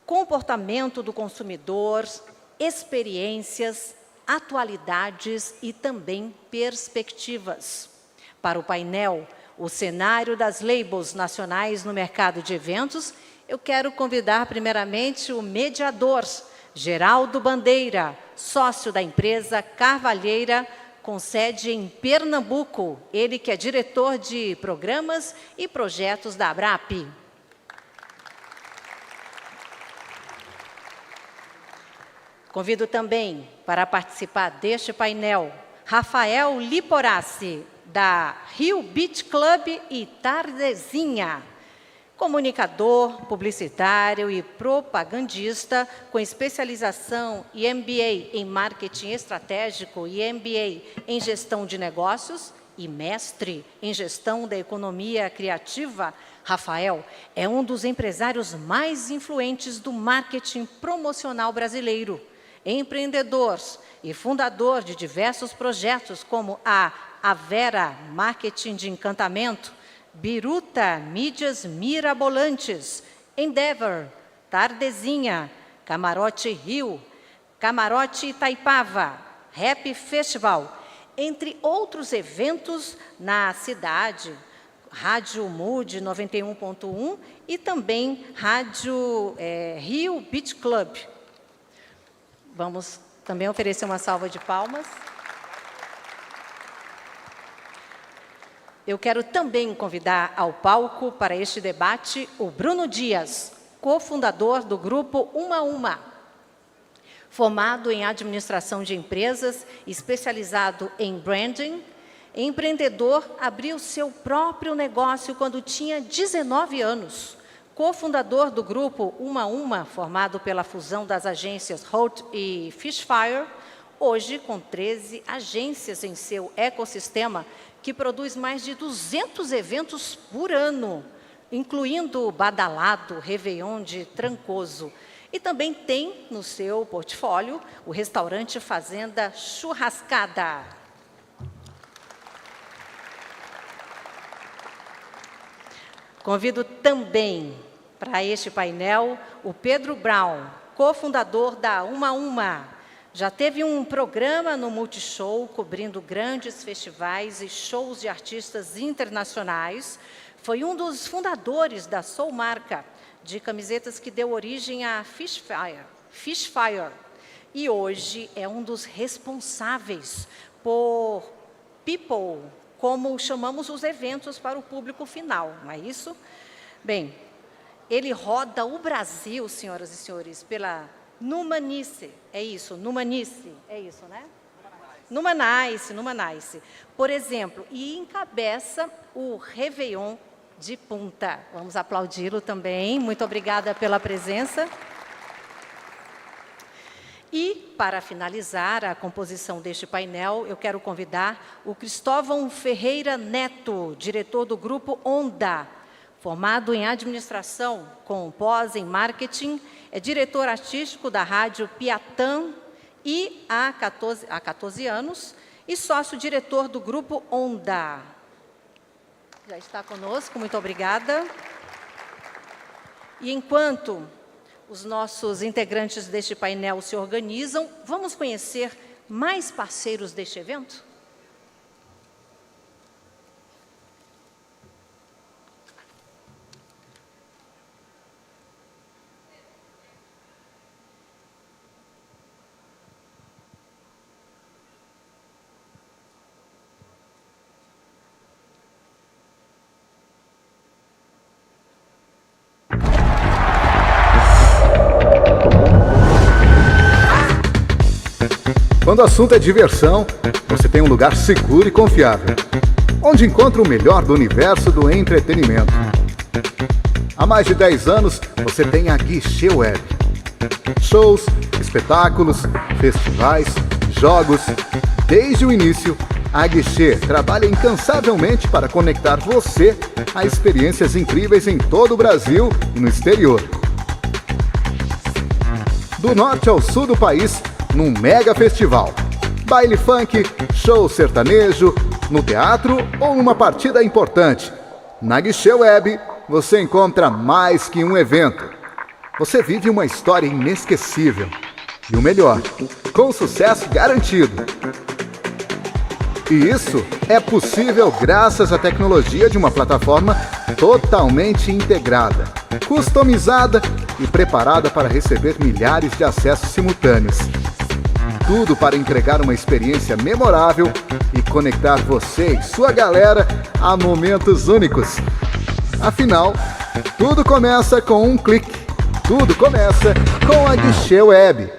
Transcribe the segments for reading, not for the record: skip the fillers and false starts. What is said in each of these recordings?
comportamento do consumidor, experiências, atualidades e também perspectivas. Para o painel, o cenário das labels nacionais no mercado de eventos, eu quero convidar primeiramente o mediador, Geraldo Bandeira, sócio da empresa Carvalheira, com sede em Pernambuco, ele que é diretor de programas e projetos da Abrap. Convido também para participar deste painel Rafael Liporassi, da Rio Beach Club e Tardezinha, comunicador, publicitário e propagandista com especialização e MBA em marketing estratégico e MBA em gestão de negócios e mestre em gestão da economia criativa. Rafael é um dos empresários mais influentes do marketing promocional brasileiro, empreendedor e fundador de diversos projetos como a Avera Marketing de Encantamento, Biruta Mídias Mirabolantes, Endeavor, Tardezinha, Camarote Rio, Camarote Itaipava, Rap Festival, entre outros eventos na cidade, Rádio Mood 91.1 e também Rádio Rio Beach Club. Vamos também oferecer uma salva de palmas. Eu quero também convidar ao palco para este debate o Bruno Dias, cofundador do grupo Uma Uma. Formado em administração de empresas, especializado em branding, empreendedor, abriu seu próprio negócio quando tinha 19 anos. Cofundador do grupo Uma Uma, formado pela fusão das agências Holt e Fishfire, hoje com 13 agências em seu ecossistema, que produz mais de 200 eventos por ano, incluindo o badalado Réveillon de Trancoso. E também tem no seu portfólio o restaurante Fazenda Churrascada. Convido também para este painel o Pedro Brown, cofundador da Uma Uma. Já teve um programa no Multishow cobrindo grandes festivais e shows de artistas internacionais. Foi um dos fundadores da Soul Marca, de camisetas que deu origem à Fishfire. E hoje é um dos responsáveis por People, como chamamos os eventos para o público final, não é isso? Bem, ele roda o Brasil, senhoras e senhores, pela Numanice, é isso, né? Numanice, por exemplo, e encabeça o Réveillon de Punta. Vamos aplaudi-lo também, muito obrigada pela presença. E, para finalizar a composição deste painel, eu quero convidar o Cristóvão Ferreira Neto, diretor do Grupo Onda, formado em administração com pós em marketing, é diretor artístico da Rádio Piatã e há 14 anos, e sócio-diretor do Grupo Onda. Já está conosco, muito obrigada. E enquanto os nossos integrantes deste painel se organizam, vamos conhecer mais parceiros deste evento? Quando o assunto é diversão, você tem um lugar seguro e confiável, onde encontra o melhor do universo do entretenimento. Há mais de 10 anos, você tem a Guichê Web. Shows, espetáculos, festivais, jogos. Desde o início, a Guichê trabalha incansavelmente para conectar você a experiências incríveis em todo o Brasil e no exterior. Do norte ao sul do país, num mega festival, baile funk, show sertanejo, no teatro ou numa partida importante. Na Guichê Web, você encontra mais que um evento. você vive uma história inesquecível. E o melhor, com sucesso garantido. E isso é possível graças à tecnologia de uma plataforma totalmente integrada, customizada e preparada para receber milhares de acessos simultâneos. Tudo para entregar uma experiência memorável e conectar você e sua galera a momentos únicos. Afinal, tudo começa com um clique. Tudo começa com a Guichê Web.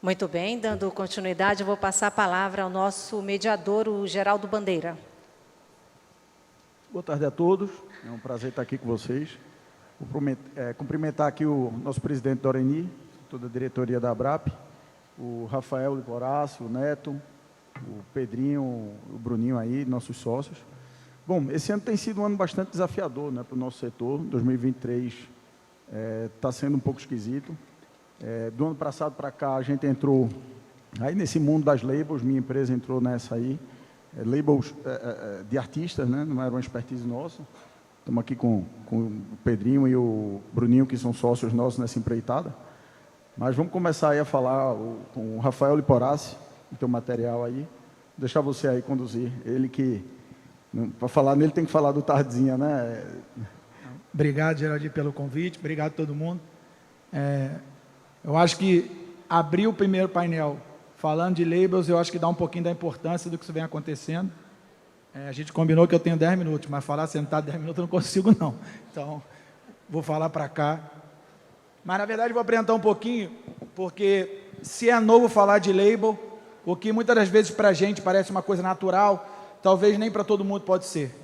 Muito bem, dando continuidade, eu vou passar a palavra ao nosso mediador, o Geraldo Bandeira. Boa tarde a todos, é um prazer estar aqui com vocês. Vou cumprimentar aqui o nosso presidente Doreni, toda a diretoria da ABRAP, o Rafael Liporácio, o Neto, o Pedrinho, o Bruninho aí, nossos sócios. Bom, esse ano tem sido um ano bastante desafiador, né, para o nosso setor. 2023 está sendo um pouco esquisito. Do ano passado para cá, a gente entrou aí nesse mundo das labels, minha empresa entrou nessa aí, labels de artistas, né? Não era uma expertise nossa. Estamos aqui com o Pedrinho e o Bruninho, que são sócios nossos nessa empreitada. Mas vamos começar aí a falar com o Rafael Liporácio, que tem o material aí. Vou deixar você aí conduzir. Ele que, para falar nele, tem que falar do Tardezinha, né? Obrigado, Geraldinho, pelo convite. Obrigado a todo mundo. Eu acho que abrir o primeiro painel falando de labels, eu acho que dá um pouquinho da importância do que isso vem acontecendo. A gente combinou que eu tenho 10 minutos, mas falar sentado 10 minutos eu não consigo, não. Então, vou falar para cá. Mas, na verdade, vou apresentar um pouquinho, porque se é novo falar de label, o que muitas das vezes para a gente parece uma coisa natural, talvez nem para todo mundo pode ser.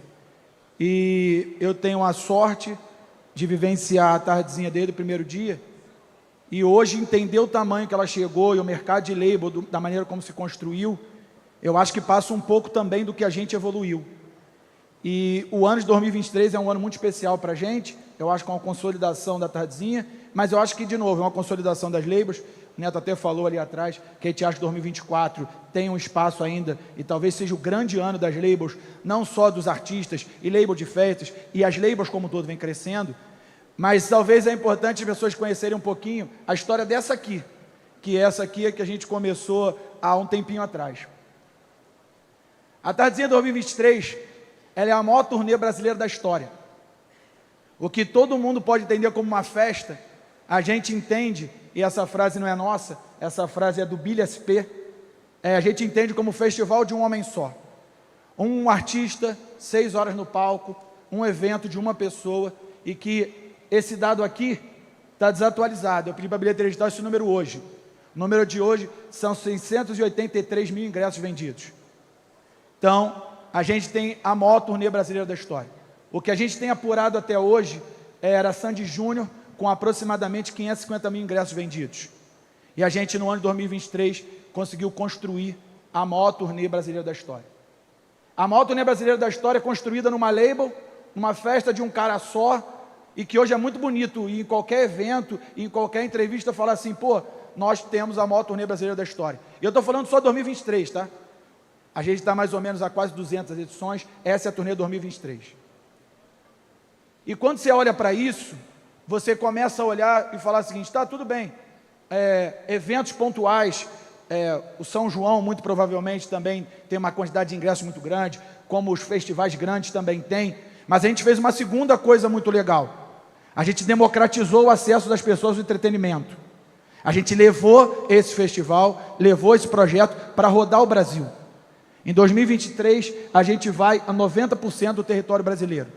E eu tenho a sorte de vivenciar a Tardezinha desde o primeiro dia, e hoje entender o tamanho que ela chegou e o mercado de label, da maneira como se construiu, eu acho que passa um pouco também do que a gente evoluiu. E o ano de 2023 é um ano muito especial para a gente, eu acho que é uma consolidação da Tardezinha, mas eu acho que, de novo, é uma consolidação das labels. O Neto até falou ali atrás que a gente acha que 2024 tem um espaço ainda, e talvez seja o grande ano das labels, não só dos artistas e label de festas, e as labels como um todo vem crescendo, mas talvez é importante as pessoas conhecerem um pouquinho a história dessa aqui, que é essa aqui que a gente começou há um tempinho atrás. A Tardezinha 2023, ela é a maior turnê brasileira da história. O que todo mundo pode entender como uma festa, a gente entende, e essa frase não é nossa, essa frase é do Billy SP, a gente entende como o festival de um homem só. Um artista, 6 horas no palco, um evento de uma pessoa e que esse dado aqui está desatualizado. Eu pedi para a bilheteria editar esse número hoje. O número de hoje são 683 mil ingressos vendidos. Então, a gente tem a maior turnê brasileira da história. O que a gente tem apurado até hoje era Sandy Júnior, com aproximadamente 550 mil ingressos vendidos. E a gente, no ano de 2023, conseguiu construir a maior turnê brasileira da história. A maior turnê brasileira da história é construída numa label, numa festa de um cara só, e que hoje é muito bonito, e em qualquer evento, em qualquer entrevista, falar assim, pô, nós temos a maior turnê brasileira da história. E eu estou falando só 2023, tá? A gente está mais ou menos a quase 200 edições, essa é a turnê 2023. E quando você olha para isso, você começa a olhar e falar o seguinte, tá, tudo bem, eventos pontuais, o São João, muito provavelmente, também tem uma quantidade de ingressos muito grande, como os festivais grandes também têm, mas a gente fez uma segunda coisa muito legal. A gente democratizou o acesso das pessoas ao entretenimento. A gente levou esse festival, levou esse projeto para rodar o Brasil. Em 2023, a gente vai a 90% do território brasileiro.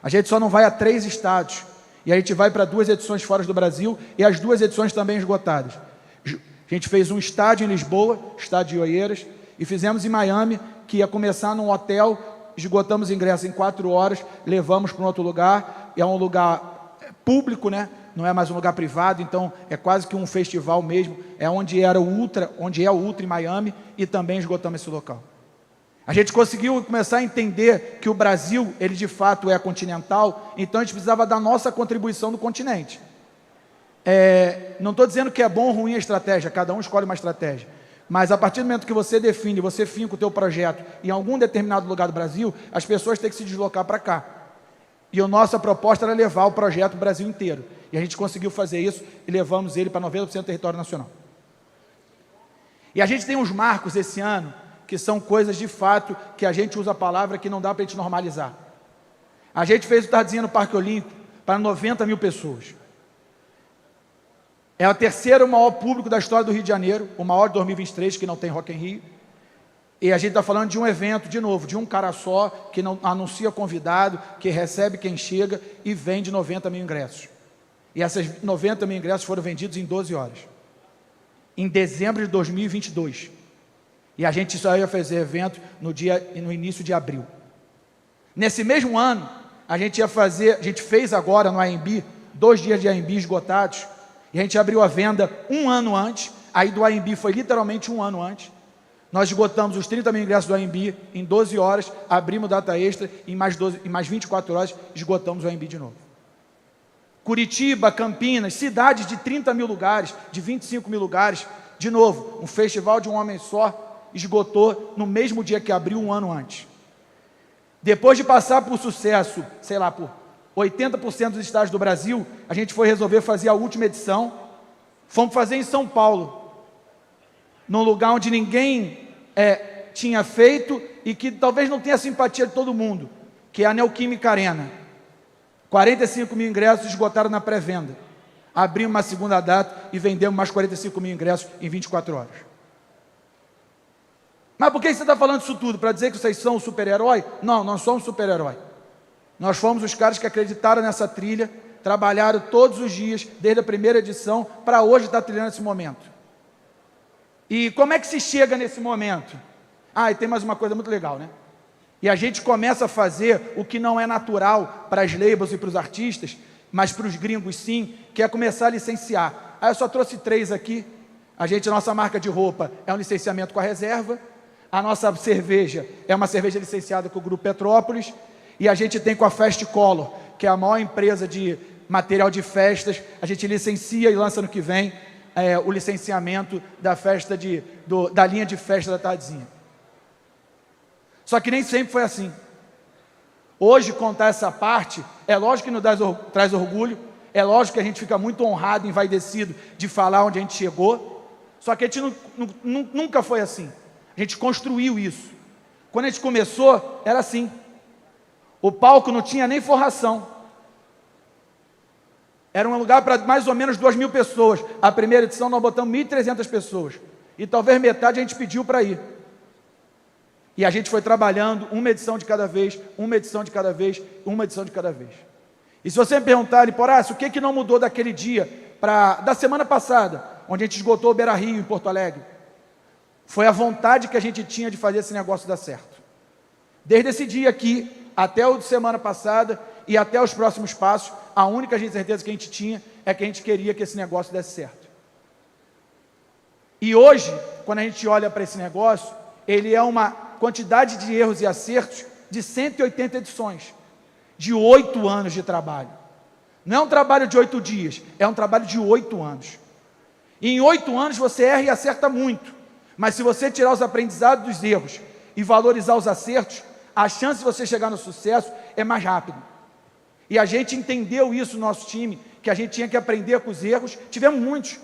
A gente só não vai a 3 estados. E a gente vai para 2 edições fora do Brasil e as 2 edições também esgotadas. A gente fez um estádio em Lisboa, estádio de Oeiras, e fizemos em Miami, que ia começar num hotel, esgotamos ingressos em 4 horas, levamos para um outro lugar, e é um lugar público, né? Não é mais um lugar privado, então é quase que um festival mesmo, é onde é o Ultra em Miami, e também esgotamos esse local. A gente conseguiu começar a entender que o Brasil, ele de fato é continental, então a gente precisava da nossa contribuição no continente. Não estou dizendo que é bom ou ruim a estratégia, cada um escolhe uma estratégia, mas a partir do momento que você define, você finca o teu projeto em algum determinado lugar do Brasil, as pessoas têm que se deslocar para cá. E a nossa proposta era levar o projeto para o Brasil inteiro. E a gente conseguiu fazer isso e levamos ele para 90% do território nacional. E a gente tem uns marcos esse ano, que são coisas de fato, que a gente usa a palavra que não dá para a gente normalizar. A gente fez o Tardinha no Parque Olímpico para 90 mil pessoas. É o terceiro maior público da história do Rio de Janeiro, o maior de 2023, que não tem Rock in Rio. E a gente está falando de um evento, de novo, de um cara só, que não anuncia convidado, que recebe quem chega e vende 90 mil ingressos. E esses 90 mil ingressos foram vendidos em 12 horas. Em dezembro de 2022. E a gente só ia fazer evento no início de abril. Nesse mesmo ano, a gente fez agora no AMB, 2 dias de AMB esgotados, e a gente abriu a venda um ano antes, aí do AMB foi literalmente um ano antes. Nós esgotamos os 30 mil ingressos do AMB em 12 horas, abrimos data extra, e em mais 24 horas esgotamos o AMB de novo. Curitiba, Campinas, cidades de 30 mil lugares, de 25 mil lugares, de novo, um festival de um homem só, esgotou no mesmo dia que abriu um ano antes. Depois de passar por sucesso, sei lá, por 80% dos estados do Brasil, a gente foi resolver fazer a última edição, fomos fazer em São Paulo, num lugar onde ninguém tinha feito e que talvez não tenha simpatia de todo mundo, que é a Neoquímica Arena. 45 mil ingressos esgotaram na pré-venda. Abrimos uma segunda data e vendemos mais 45 mil ingressos em 24 horas. Mas por que você está falando isso tudo? Para dizer que vocês são o super-herói? Não, nós somos super-herói. Nós fomos os caras que acreditaram nessa trilha, trabalharam todos os dias, desde a primeira edição, para hoje estar trilhando esse momento. E como é que se chega nesse momento? E tem mais uma coisa muito legal, né? E a gente começa a fazer o que não é natural para as labels e para os artistas, mas para os gringos sim, que é começar a licenciar. Eu só trouxe 3 aqui. A nossa marca de roupa é um licenciamento com a Reserva, a nossa cerveja é uma cerveja licenciada com o Grupo Petrópolis, e a gente tem com a Fast Color, que é a maior empresa de material de festas, a gente licencia e lança no que vem o licenciamento da festa da linha de festa da Tardezinha. Só que nem sempre foi assim. Hoje, contar essa parte, é lógico que nos traz orgulho, é lógico que a gente fica muito honrado, envaidecido de falar onde a gente chegou, só que a gente nunca foi assim. A gente construiu isso. Quando a gente começou, era assim. O palco não tinha nem forração. Era um lugar para mais ou menos 2.000 pessoas. A primeira edição nós botamos 1.300 pessoas. E talvez metade a gente pediu para ir. E a gente foi trabalhando uma edição de cada vez, uma edição de cada vez, uma edição de cada vez. E se você me perguntar, Horácio, o que não mudou daquele dia da semana passada, onde a gente esgotou o Beira Rio em Porto Alegre? Foi a vontade que a gente tinha de fazer esse negócio dar certo. Desde esse dia aqui, até o de semana passada e até os próximos passos, a única certeza que a gente tinha é que a gente queria que esse negócio desse certo. E hoje, quando a gente olha para esse negócio, ele é uma quantidade de erros e acertos de 180 edições, de 8 anos de trabalho. Não é um trabalho de 8 dias, é um trabalho de 8 anos. E em 8 anos você erra e acerta muito, mas se você tirar os aprendizados dos erros e valorizar os acertos, a chance de você chegar no sucesso é mais rápida. E a gente entendeu isso no nosso time, que a gente tinha que aprender com os erros. Tivemos muitos.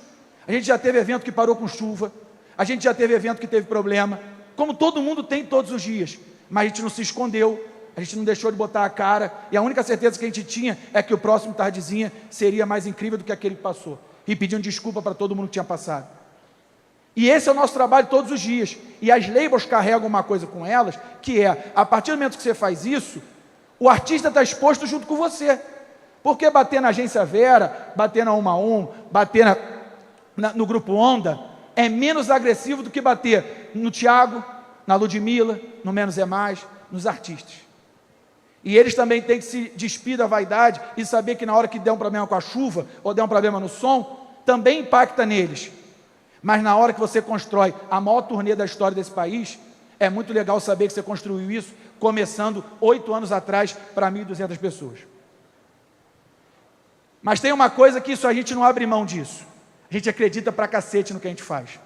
A gente já teve evento que parou com chuva, a gente já teve evento que teve problema, como todo mundo tem todos os dias, mas a gente não se escondeu, a gente não deixou de botar a cara, e a única certeza que a gente tinha é que o próximo Tardezinha seria mais incrível do que aquele que passou, e pedindo desculpa para todo mundo que tinha passado. E esse é o nosso trabalho todos os dias, e as labels carregam uma coisa com elas, que é, a partir do momento que você faz isso, o artista está exposto junto com você, porque bater na Agência Vera, bater na 1 a 1, bater no Grupo Onda, é menos agressivo do que bater no Thiago, na Ludmilla, no Menos é Mais, nos artistas. E eles também têm que se despir da vaidade e saber que na hora que der um problema com a chuva, ou der um problema no som, também impacta neles. Mas na hora que você constrói a maior turnê da história desse país, é muito legal saber que você construiu isso, começando 8 anos atrás, para 1.200 pessoas. Mas tem uma coisa que isso a gente não abre mão disso. A gente acredita pra cacete no que a gente faz.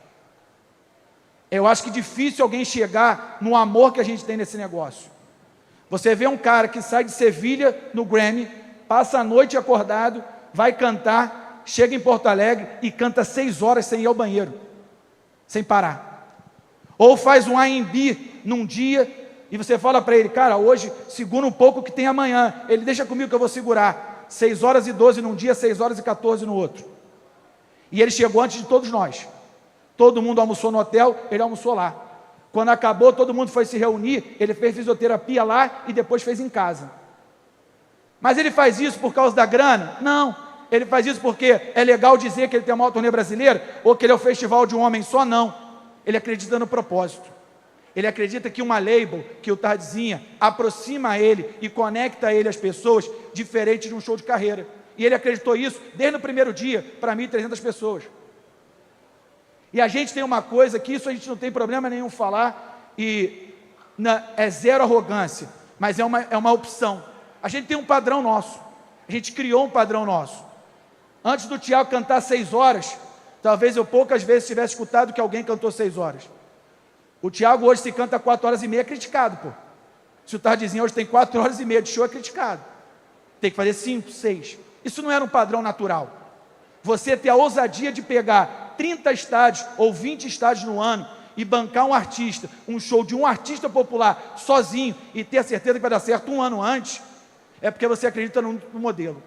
Eu acho que é difícil alguém chegar no amor que a gente tem nesse negócio. Você vê um cara que sai de Sevilha no Grammy, passa a noite acordado, vai cantar, chega em Porto Alegre e canta 6 horas sem ir ao banheiro, sem parar. Ou faz um A&B num dia e você fala para ele, cara, hoje segura um pouco que tem amanhã. Ele, deixa comigo que eu vou segurar. 6 horas e 12 num dia, 6 horas e 14 no outro. E ele chegou antes de todos nós. Todo mundo almoçou no hotel, ele almoçou lá. Quando acabou, todo mundo foi se reunir, ele fez fisioterapia lá e depois fez em casa. Mas ele faz isso por causa da grana? Não. Ele faz isso porque é legal dizer que ele tem a maior turnê brasileira ou que ele é o festival de um homem só? Não. Ele acredita no propósito. Ele acredita que uma label, que o Tardezinha, aproxima ele e conecta ele às pessoas, diferente de um show de carreira. E ele acreditou isso desde o primeiro dia, para 1.300 pessoas. E a gente tem uma coisa que isso a gente não tem problema nenhum falar, e é zero arrogância, mas é uma opção. A gente tem um padrão nosso, a gente criou um padrão nosso. Antes do Thiago cantar 6 horas, talvez eu poucas vezes tivesse escutado que alguém cantou 6 horas. O Thiago hoje se canta 4 horas e meia, é criticado, pô. Se o Tardezinha hoje tem 4 horas e meia de show, é criticado. Tem que fazer 5, 6. Isso não era um padrão natural. Você ter a ousadia de pegar 30 estádios ou 20 estádios no ano e bancar um artista, um show de um artista popular sozinho e ter a certeza que vai dar certo um ano antes, é porque você acredita no modelo.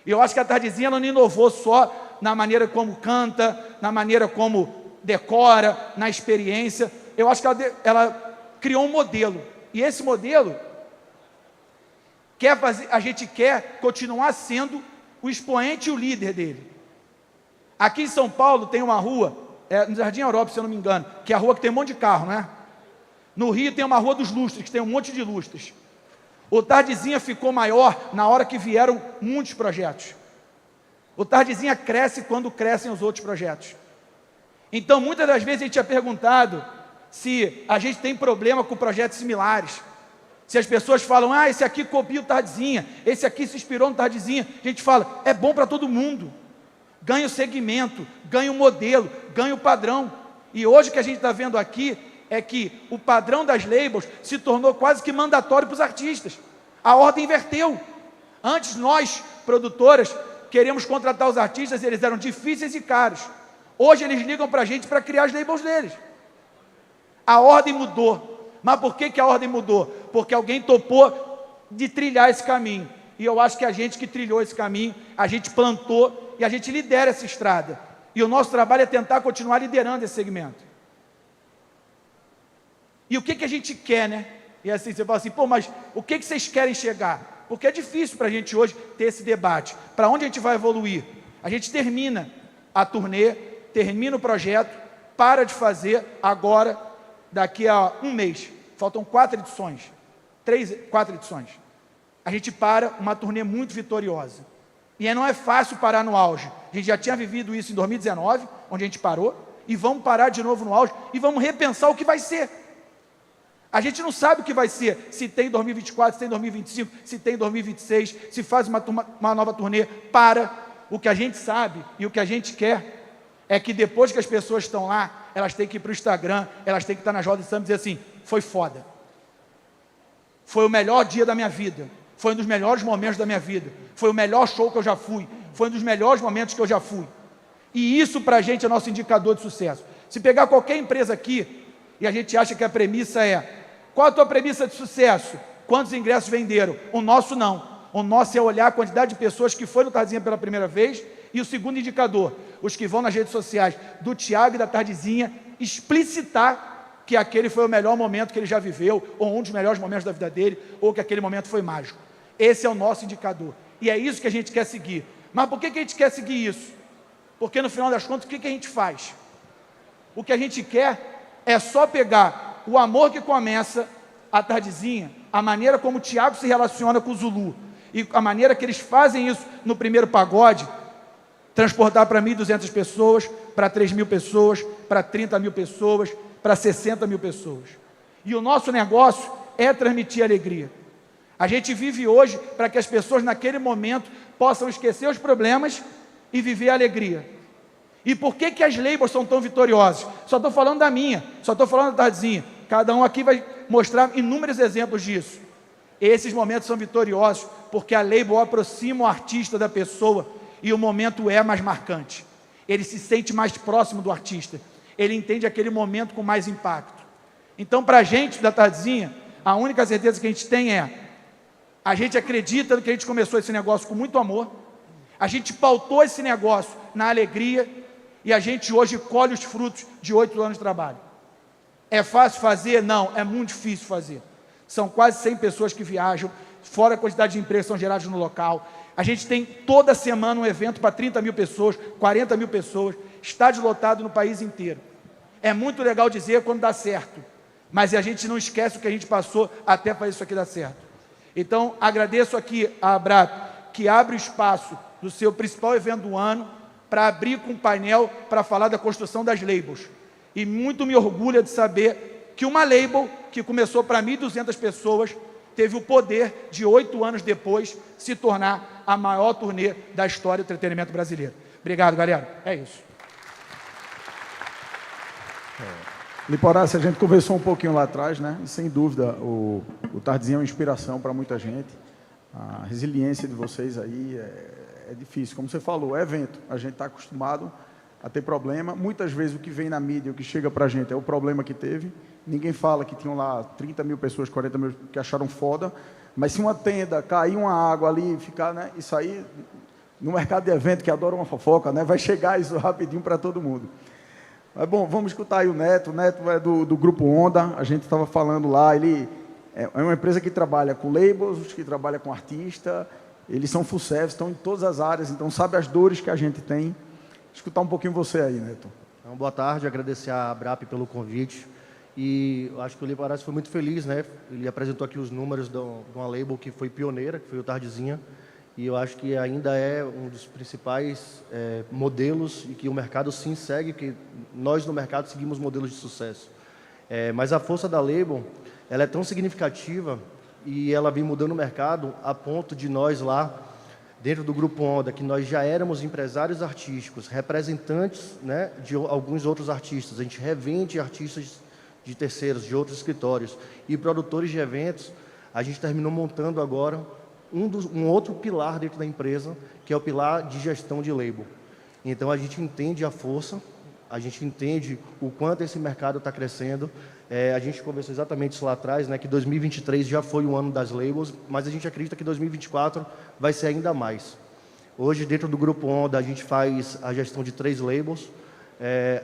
E eu acho que a Tardezinha não inovou só na maneira como canta, na maneira como decora, na experiência. Eu acho que ela criou um modelo. E esse modelo a gente quer continuar sendo o expoente e o líder dele. Aqui em São Paulo tem uma rua, no Jardim Europa, se eu não me engano, que é a rua que tem um monte de carro, né? No Rio tem uma rua dos lustres, que tem um monte de lustres. O Tardezinha ficou maior na hora que vieram muitos projetos. O Tardezinha cresce quando crescem os outros projetos. Então, muitas das vezes a gente é perguntado se a gente tem problema com projetos similares. Se as pessoas falam, esse aqui copia o Tardezinha, esse aqui se inspirou no Tardezinha, a gente fala, é bom para todo mundo. Ganha o segmento, ganha o modelo, ganha o padrão. E hoje o que a gente está vendo aqui é que o padrão das labels se tornou quase que mandatório para os artistas. A ordem inverteu. Antes nós, produtoras, queríamos contratar os artistas, eles eram difíceis e caros. Hoje eles ligam para a gente para criar as labels deles. A ordem mudou. Mas por que a ordem mudou? Porque alguém topou de trilhar esse caminho. E eu acho que a gente que trilhou esse caminho, a gente plantou e a gente lidera essa estrada. E o nosso trabalho é tentar continuar liderando esse segmento. E o que a gente quer, né? E assim, você fala assim, pô, mas o que vocês querem chegar? Porque é difícil para a gente hoje ter esse debate. Para onde a gente vai evoluir? A gente termina a turnê, termina o projeto, para de fazer agora, daqui a um mês. Faltam 4 edições. 4 edições. A gente para uma turnê muito vitoriosa. E não é fácil parar no auge. A gente já tinha vivido isso em 2019, onde a gente parou, e vamos parar de novo no auge, e vamos repensar o que vai ser. A gente não sabe o que vai ser, se tem 2024, se tem 2025, se tem 2026, se faz uma nova turnê. O que a gente sabe e o que a gente quer é que depois que as pessoas estão lá, elas têm que ir para o Instagram, elas têm que estar nas rodas de samba e dizer assim, foi foda. Foi o melhor dia da minha vida, foi um dos melhores momentos da minha vida, foi o melhor show que eu já fui, foi um dos melhores momentos que eu já fui. E isso para a gente é nosso indicador de sucesso. Se pegar qualquer empresa aqui, e a gente acha que a premissa é, qual a tua premissa de sucesso? Quantos ingressos venderam? O nosso não. O nosso é olhar a quantidade de pessoas que foi no Tardezinha pela primeira vez, e o segundo indicador, os que vão nas redes sociais do Thiago e da Tardezinha, explicitar que aquele foi o melhor momento que ele já viveu, ou um dos melhores momentos da vida dele, ou que aquele momento foi mágico. Esse é o nosso indicador. E é isso que a gente quer seguir. Mas por que a gente quer seguir isso? Porque no final das contas, o que a gente faz? O que a gente quer é só pegar o amor que começa a Tardezinha, a maneira como o Thiago se relaciona com o Zulu, e a maneira que eles fazem isso no primeiro pagode, transportar para 1.200 pessoas, para 3.000 pessoas, para 30.000 pessoas, para 60.000 pessoas. E o nosso negócio é transmitir alegria. A gente vive hoje para que as pessoas naquele momento possam esquecer os problemas e viver a alegria. E por que as labels são tão vitoriosas? Só estou falando da minha, só estou falando da Tardezinha. Cada um aqui vai mostrar inúmeros exemplos disso. Esses momentos são vitoriosos porque a label aproxima o artista da pessoa e o momento é mais marcante. Ele se sente mais próximo do artista. Ele entende aquele momento com mais impacto. Então, para a gente da Tardezinha, a única certeza que a gente tem é, a gente acredita que a gente começou esse negócio com muito amor, a gente pautou esse negócio na alegria e a gente hoje colhe os frutos de 8 anos de trabalho. É fácil fazer? Não, é muito difícil fazer. São quase 100 pessoas que viajam, fora a quantidade de empregos que são gerados no local. A gente tem toda semana um evento para 30.000 pessoas, 40.000 pessoas, estádio lotado no país inteiro. É muito legal dizer quando dá certo, mas a gente não esquece o que a gente passou até fazer isso aqui dar certo. Então, agradeço aqui a ABRAP, que abre o espaço do seu principal evento do ano, para abrir com um painel para falar da construção das labels. E muito me orgulha de saber que uma label que começou para 1.200 pessoas teve o poder de 8 anos depois se tornar a maior turnê da história do entretenimento brasileiro. Obrigado, galera. É isso. Liporace, a gente conversou um pouquinho lá atrás, né? E sem dúvida o Tardezinha é uma inspiração para muita gente. A resiliência de vocês aí é difícil. Como você falou, é evento. A gente está acostumado a ter problema. Muitas vezes o que vem na mídia, o que chega para a gente é o problema que teve. Ninguém fala que tinham lá 30.000 pessoas, 40.000 que acharam foda. Mas se uma tenda cair uma água ali e ficar, né? Isso aí, no mercado de evento, que adora uma fofoca, né? Vai chegar isso rapidinho para todo mundo. Mas, bom, vamos escutar aí o Neto. O Neto é do Grupo Onda. A gente estava falando lá, ele é uma empresa que trabalha com labels, que trabalha com artista. Eles são full service, estão em todas as áreas, então sabe as dores que a gente tem. Escutar um pouquinho você aí, Neto. Então, boa tarde, agradecer a ABRAP pelo convite. E eu acho que o Liporace foi muito feliz, né? Ele apresentou aqui os números de uma label que foi pioneira, que foi o Tardezinha. E eu acho que ainda é um dos principais modelos e que o mercado sim segue, que nós no mercado seguimos modelos de sucesso. Mas a força da label, ela é tão significativa e ela vem mudando o mercado a ponto de nós lá, dentro do Grupo Onda, que nós já éramos empresários artísticos, representantes, né, de alguns outros artistas. A gente revende artistas de terceiros, de outros escritórios. E produtores de eventos, a gente terminou montando agora um outro pilar dentro da empresa, que é o pilar de gestão de label. Então, a gente entende a força, a gente entende o quanto esse mercado está crescendo. A gente conversou exatamente isso lá atrás, né, que 2023 já foi o ano das labels, mas a gente acredita que 2024 vai ser ainda mais. Hoje, dentro do Grupo Onda, a gente faz a gestão de 3 labels.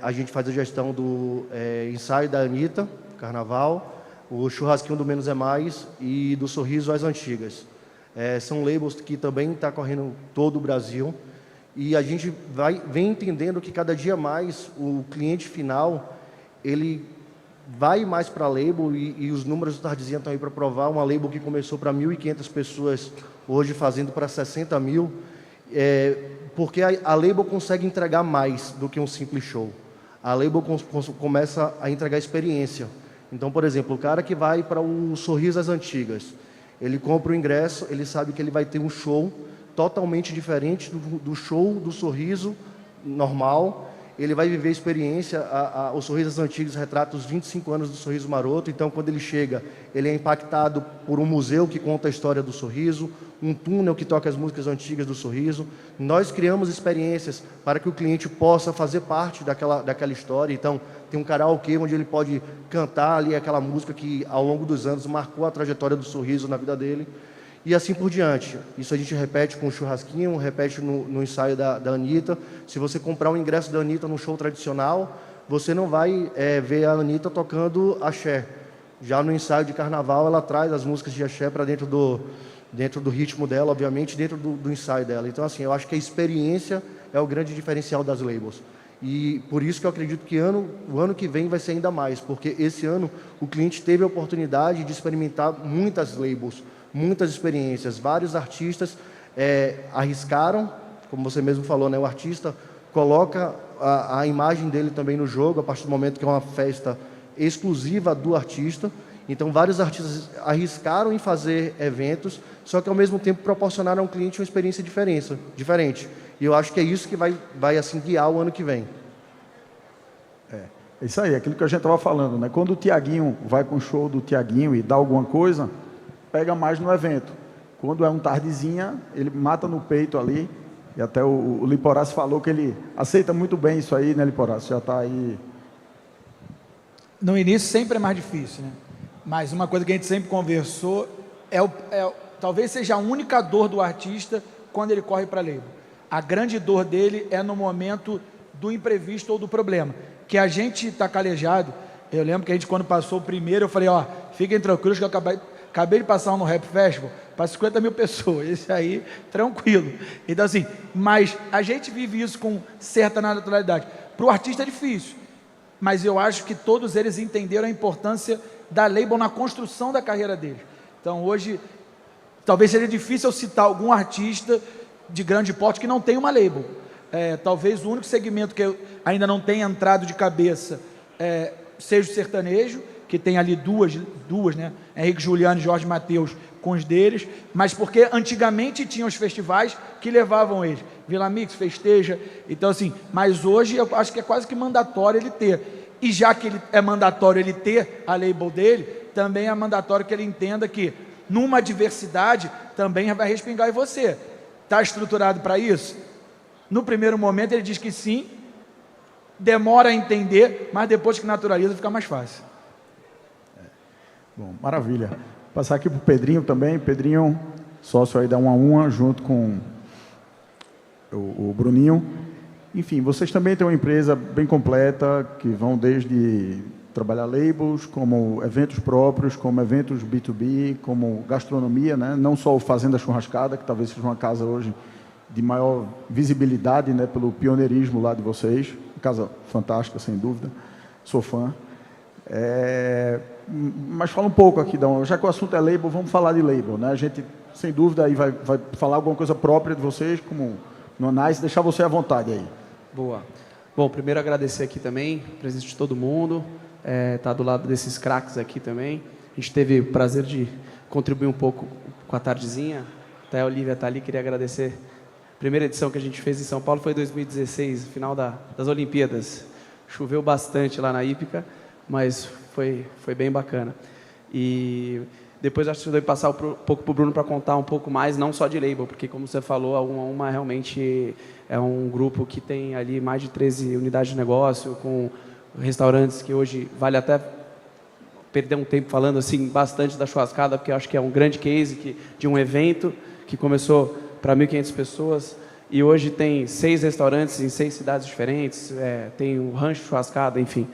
A gente faz a gestão do ensaio da Anitta, Carnaval, o Churrasquinho do Menos é Mais e do Sorriso às Antigas. São labels que também estão correndo todo o Brasil, e a gente vem entendendo que cada dia mais o cliente final, ele vai mais para a label, e os números do Tardezinha estão aí para provar. Uma label que começou para 1.500 pessoas, hoje fazendo para 60 mil, porque a label consegue entregar mais do que um simples show. A label começa a entregar experiência. Então, por exemplo, o cara que vai para o Sorriso às Antigas, ele compra o ingresso, ele sabe que ele vai ter um show totalmente diferente do show do Sorriso normal. Ele vai viver a experiência. O Sorriso às Antigas retrata os 25 anos do Sorriso Maroto. Então, quando ele chega, ele é impactado por um museu que conta a história do Sorriso, um túnel que toca as músicas antigas do Sorriso. Nós criamos experiências para que o cliente possa fazer parte daquela história. Então, tem um karaokê onde ele pode cantar ali aquela música que, ao longo dos anos, marcou a trajetória do Sorriso na vida dele. E assim por diante. Isso a gente repete com o Churrasquinho, repete no ensaio da Anitta. Se você comprar um ingresso da Anitta num show tradicional, você não vai ver a Anitta tocando axé. Já no ensaio de Carnaval, ela traz as músicas de axé para dentro do ritmo dela, obviamente, dentro do ensaio dela. Então, assim, eu acho que a experiência é o grande diferencial das labels. E por isso que eu acredito que o ano que vem vai ser ainda mais, porque esse ano o cliente teve a oportunidade de experimentar muitas labels, muitas experiências. Vários artistas arriscaram, como você mesmo falou, né? O artista coloca a imagem dele também no jogo, a partir do momento que é uma festa exclusiva do artista. Então, vários artistas arriscaram em fazer eventos, só que, ao mesmo tempo, proporcionaram ao cliente uma experiência diferente. E eu acho que é isso que vai assim, guiar o ano que vem. É isso aí, aquilo que a gente estava falando, né? Quando o Tiaguinho vai com o show do Tiaguinho e dá alguma coisa, pega mais no evento. Quando é um Tardezinha, ele mata no peito ali. E até o Liporace falou que ele aceita muito bem isso aí, né, Liporace? Já está aí. No início sempre é mais difícil, né? Mas uma coisa que a gente sempre conversou talvez seja a única dor do artista quando ele corre para a label. A grande dor dele é no momento do imprevisto ou do problema. Que a gente está calejado. Eu lembro que a gente, quando passou o primeiro, eu falei, fiquem tranquilos que eu acabei de passar no Rap Festival para 50 mil pessoas. Esse aí, tranquilo. Então, assim, mas a gente vive isso com certa naturalidade. Para o artista é difícil. Mas eu acho que todos eles entenderam a importância da label na construção da carreira deles. Então, hoje, talvez seja difícil eu citar algum artista de grande porte que não tem uma label. Talvez o único segmento que eu ainda não tenha entrado de cabeça seja o sertanejo, que tem ali duas, né? Henrique Juliano e Jorge Mateus com os deles, mas porque antigamente tinham os festivais que levavam eles. Vila Mix, Festeja, então assim, mas hoje eu acho que é quase que mandatório ele ter. E já que é mandatório ele ter a label dele, também é mandatório que ele entenda que numa diversidade também vai respingar em você. Está estruturado para isso? No primeiro momento ele diz que sim, demora a entender, mas depois que naturaliza fica mais fácil. Bom, maravilha. Passar aqui para o Pedrinho também. Pedrinho, sócio aí da 1 a 1, junto com o Bruninho. Enfim, vocês também têm uma empresa bem completa, que vão desde trabalhar labels, como eventos próprios, como eventos B2B, como gastronomia, né? Não só o Fazenda Churrascada, que talvez seja uma casa hoje de maior visibilidade, né, pelo pioneirismo lá de vocês. Casa fantástica, sem dúvida. Sou fã. Mas fala um pouco aqui, já que o assunto é label, vamos falar de label, né? A gente, sem dúvida, aí vai falar alguma coisa própria de vocês, como no Nice, deixar você à vontade aí. Boa. Bom, primeiro agradecer aqui também, a presença de todo mundo, tá do lado desses craques aqui também. A gente teve o prazer de contribuir um pouco com a Tardezinha, até a Olivia está ali, queria agradecer. A primeira edição que a gente fez em São Paulo foi em 2016, final das Olimpíadas. Choveu bastante lá na Hípica, mas foi bem bacana. E depois acho que eu devo passar um pouco para o Bruno para contar um pouco mais, não só de label, porque como você falou, a 1 a 1 realmente é um grupo que tem ali mais de 13 unidades de negócio, com restaurantes que hoje vale até perder um tempo falando assim bastante da churrascada, porque eu acho que é um grande case de um evento que começou para 1.500 pessoas e hoje tem 6 restaurantes em 6 cidades diferentes, tem um rancho churrascada, enfim.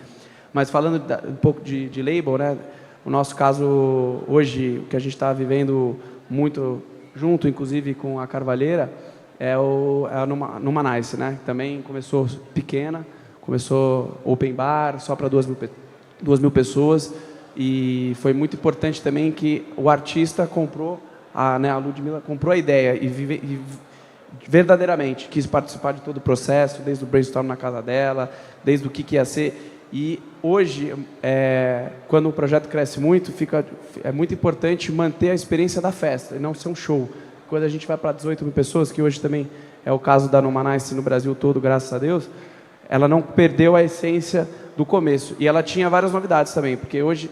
Mas falando um pouco de label, né? O nosso caso hoje, o que a gente está vivendo muito junto, inclusive com a Carvalheira, é a Numanice, né? Também começou pequena, começou open bar, só para 2 mil pessoas, e foi muito importante também que o artista comprou, a Ludmilla comprou a ideia e verdadeiramente quis participar de todo o processo, desde o brainstorm na casa dela, desde o que ia ser. E hoje, quando o projeto cresce muito, é muito importante manter a experiência da festa e não ser um show. Quando a gente vai para 18 mil pessoas, que hoje também é o caso da Numanice no Brasil todo, graças a Deus, ela não perdeu a essência do começo. E ela tinha várias novidades também, porque hoje,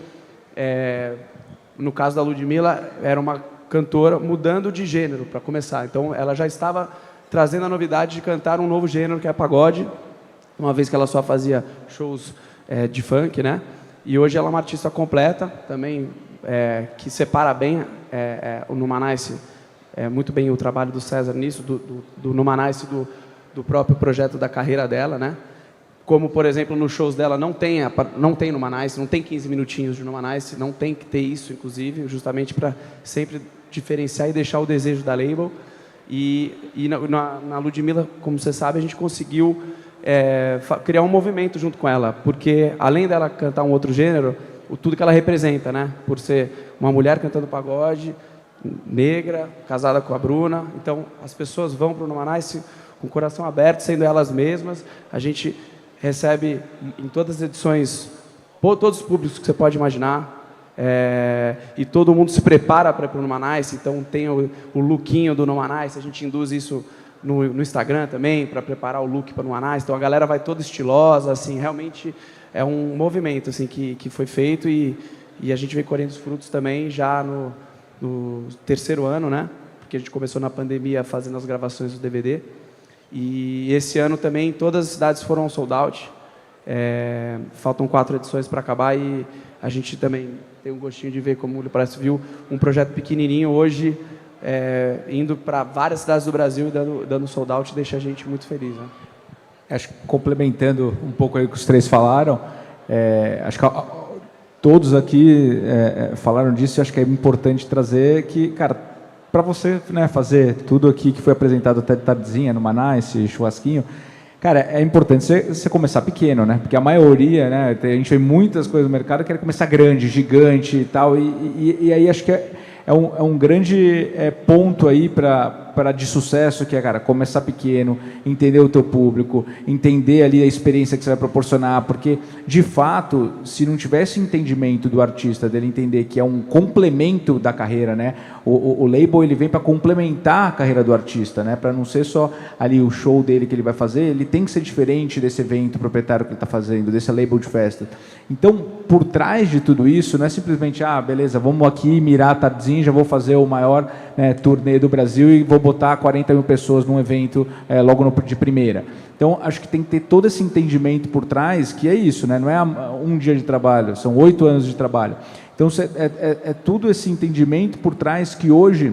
no caso da Ludmilla, era uma cantora mudando de gênero para começar. Então, ela já estava trazendo a novidade de cantar um novo gênero, que é pagode, uma vez que ela só fazia shows de funk, né? E hoje ela é uma artista completa, também, que separa bem o Numanice, muito bem o trabalho do César nisso, do Numanice, do próprio projeto da carreira dela, né? Como, por exemplo, nos shows dela não tem Numanice, não tem 15 minutinhos de Numanice, não tem que ter isso, inclusive, justamente para sempre diferenciar e deixar o desejo da label. E na Ludmilla, como você sabe, a gente conseguiu criar um movimento junto com ela, porque além dela cantar um outro gênero, tudo que ela representa, né? Por ser uma mulher cantando pagode, negra, casada com a Bruna, então as pessoas vão para o Numanice com o coração aberto, sendo elas mesmas. A gente recebe em todas as edições todos os públicos que você pode imaginar, e todo mundo se prepara para ir para o Numanice, então tem o lookinho do Numanice, a gente induz isso no Instagram também, para preparar o look para o Numanice, então a galera vai toda estilosa, assim, realmente é um movimento assim, que foi feito e a gente vem colhendo os frutos também já no 3º ano, né? Porque a gente começou na pandemia fazendo as gravações do DVD, e esse ano também todas as cidades foram sold out, faltam 4 edições para acabar e a gente também tem um gostinho de ver, como o Parece viu, um projeto pequenininho hoje, indo para várias cidades do Brasil e dando sold out, deixa a gente muito feliz, né? Acho que complementando um pouco aí o que os 3 falaram, acho que todos aqui falaram disso, e acho que é importante trazer que, cara, para você, né, fazer tudo aqui que foi apresentado até de tardezinha, Numanice, churrasquinho, cara, é importante você começar pequeno, né? Porque a maioria, né, a gente vê muitas coisas no mercado que quer começar grande, gigante e tal, e aí acho que é um grande ponto aí de sucesso, que é, cara, começar pequeno, entender o teu público, entender ali a experiência que você vai proporcionar, porque, de fato, se não tivesse entendimento do artista, dele entender que é um complemento da carreira, né? O label, ele vem para complementar a carreira do artista, né? Para não ser só ali o show dele que ele vai fazer, ele tem que ser diferente desse evento proprietário que ele está fazendo, desse label de festa. Então, por trás de tudo isso, não é simplesmente, beleza, vamos aqui mirar a tardezinha, já vou fazer o maior turnê do Brasil e vou botar 40 mil pessoas num evento logo de primeira. Então, acho que tem que ter todo esse entendimento por trás, que é isso, né? Não é um dia de trabalho, são 8 anos de trabalho. Então, tudo esse entendimento por trás que hoje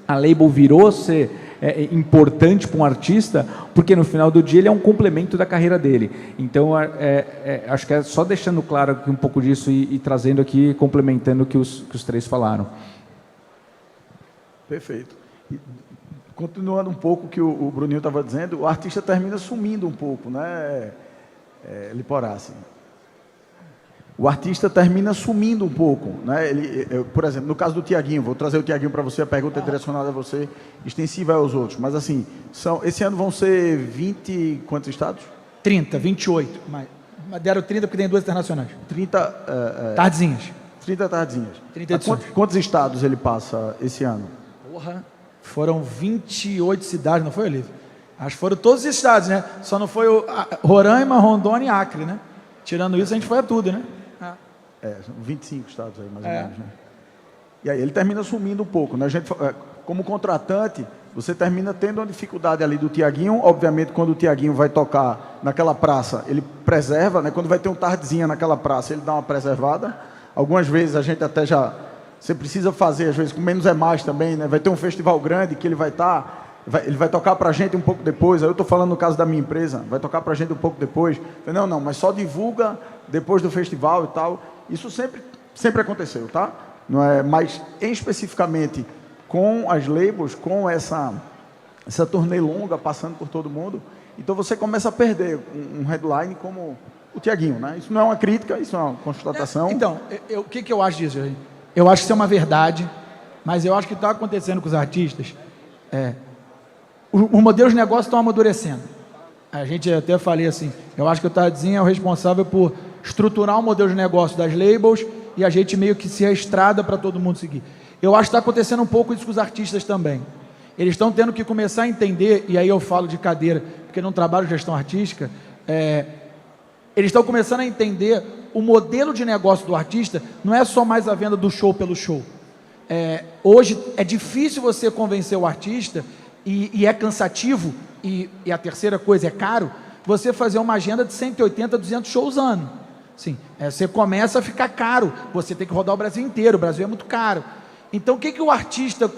a label virou ser importante para um artista, porque no final do dia ele é um complemento da carreira dele. Então, acho que é só deixando claro aqui um pouco disso e trazendo aqui, complementando o que os 3 falaram. Perfeito. E, continuando um pouco o que o Bruninho estava dizendo, o artista termina sumindo um pouco, né, Liporace? O artista termina sumindo um pouco, né? Por exemplo, no caso do Tiaguinho, vou trazer o Tiaguinho para você, a pergunta é direcionada a você, extensiva aos outros, mas assim, esse ano vão ser 20 quantos estados? 30, 28, mas deram 30 porque tem 2 internacionais. 30... tardezinhas. 30 tardezinhas. 30 edições. Quantos estados ele passa esse ano? Porra, foram 28 cidades, não foi, Olívio? Acho que foram todos os estados, né? Só não foi Roraima, Rondônia e Acre, né? Tirando isso, a gente foi a tudo, né? São 25 estados aí, mais ou menos, né? E aí ele termina sumindo um pouco, né? A gente, como contratante, você termina tendo uma dificuldade ali do Tiaguinho. Obviamente, quando o Tiaguinho vai tocar naquela praça, ele preserva, né? Quando vai ter um tardezinha naquela praça, ele dá uma preservada. Algumas vezes a gente até já... Você precisa fazer, às vezes, com menos é mais também, né? Vai ter um festival grande que ele vai estar... Ele vai tocar para a gente um pouco depois. Aí eu estou falando no caso da minha empresa, vai tocar para a gente um pouco depois. Não, mas só divulga depois do festival e tal. Isso sempre aconteceu, tá? Não é, mas especificamente com as labels, com essa turnê longa passando por todo mundo, então você começa a perder um headline como o Tiaguinho, né? Isso não é uma crítica, isso é uma constatação. Então, o que eu acho disso, gente? Eu acho que isso é uma verdade, mas eu acho que está acontecendo com os artistas. O modelo de negócio está amadurecendo. A gente até falei assim, eu acho que o Tardezinha é o responsável por estruturar o modelo de negócio das labels e a gente meio que se estrada para todo mundo seguir. Eu acho que está acontecendo um pouco isso com os artistas também. Eles estão tendo que começar a entender, e aí eu falo de cadeira, porque não trabalho gestão artística, eles estão começando a entender o modelo de negócio do artista, não é só mais a venda do show pelo show. Hoje é difícil você convencer o artista, e é cansativo, e a terceira coisa é caro, você fazer uma agenda de 180, 200 shows ano. Sim, você começa a ficar caro, você tem que rodar o Brasil inteiro, o Brasil é muito caro. Então o que o artista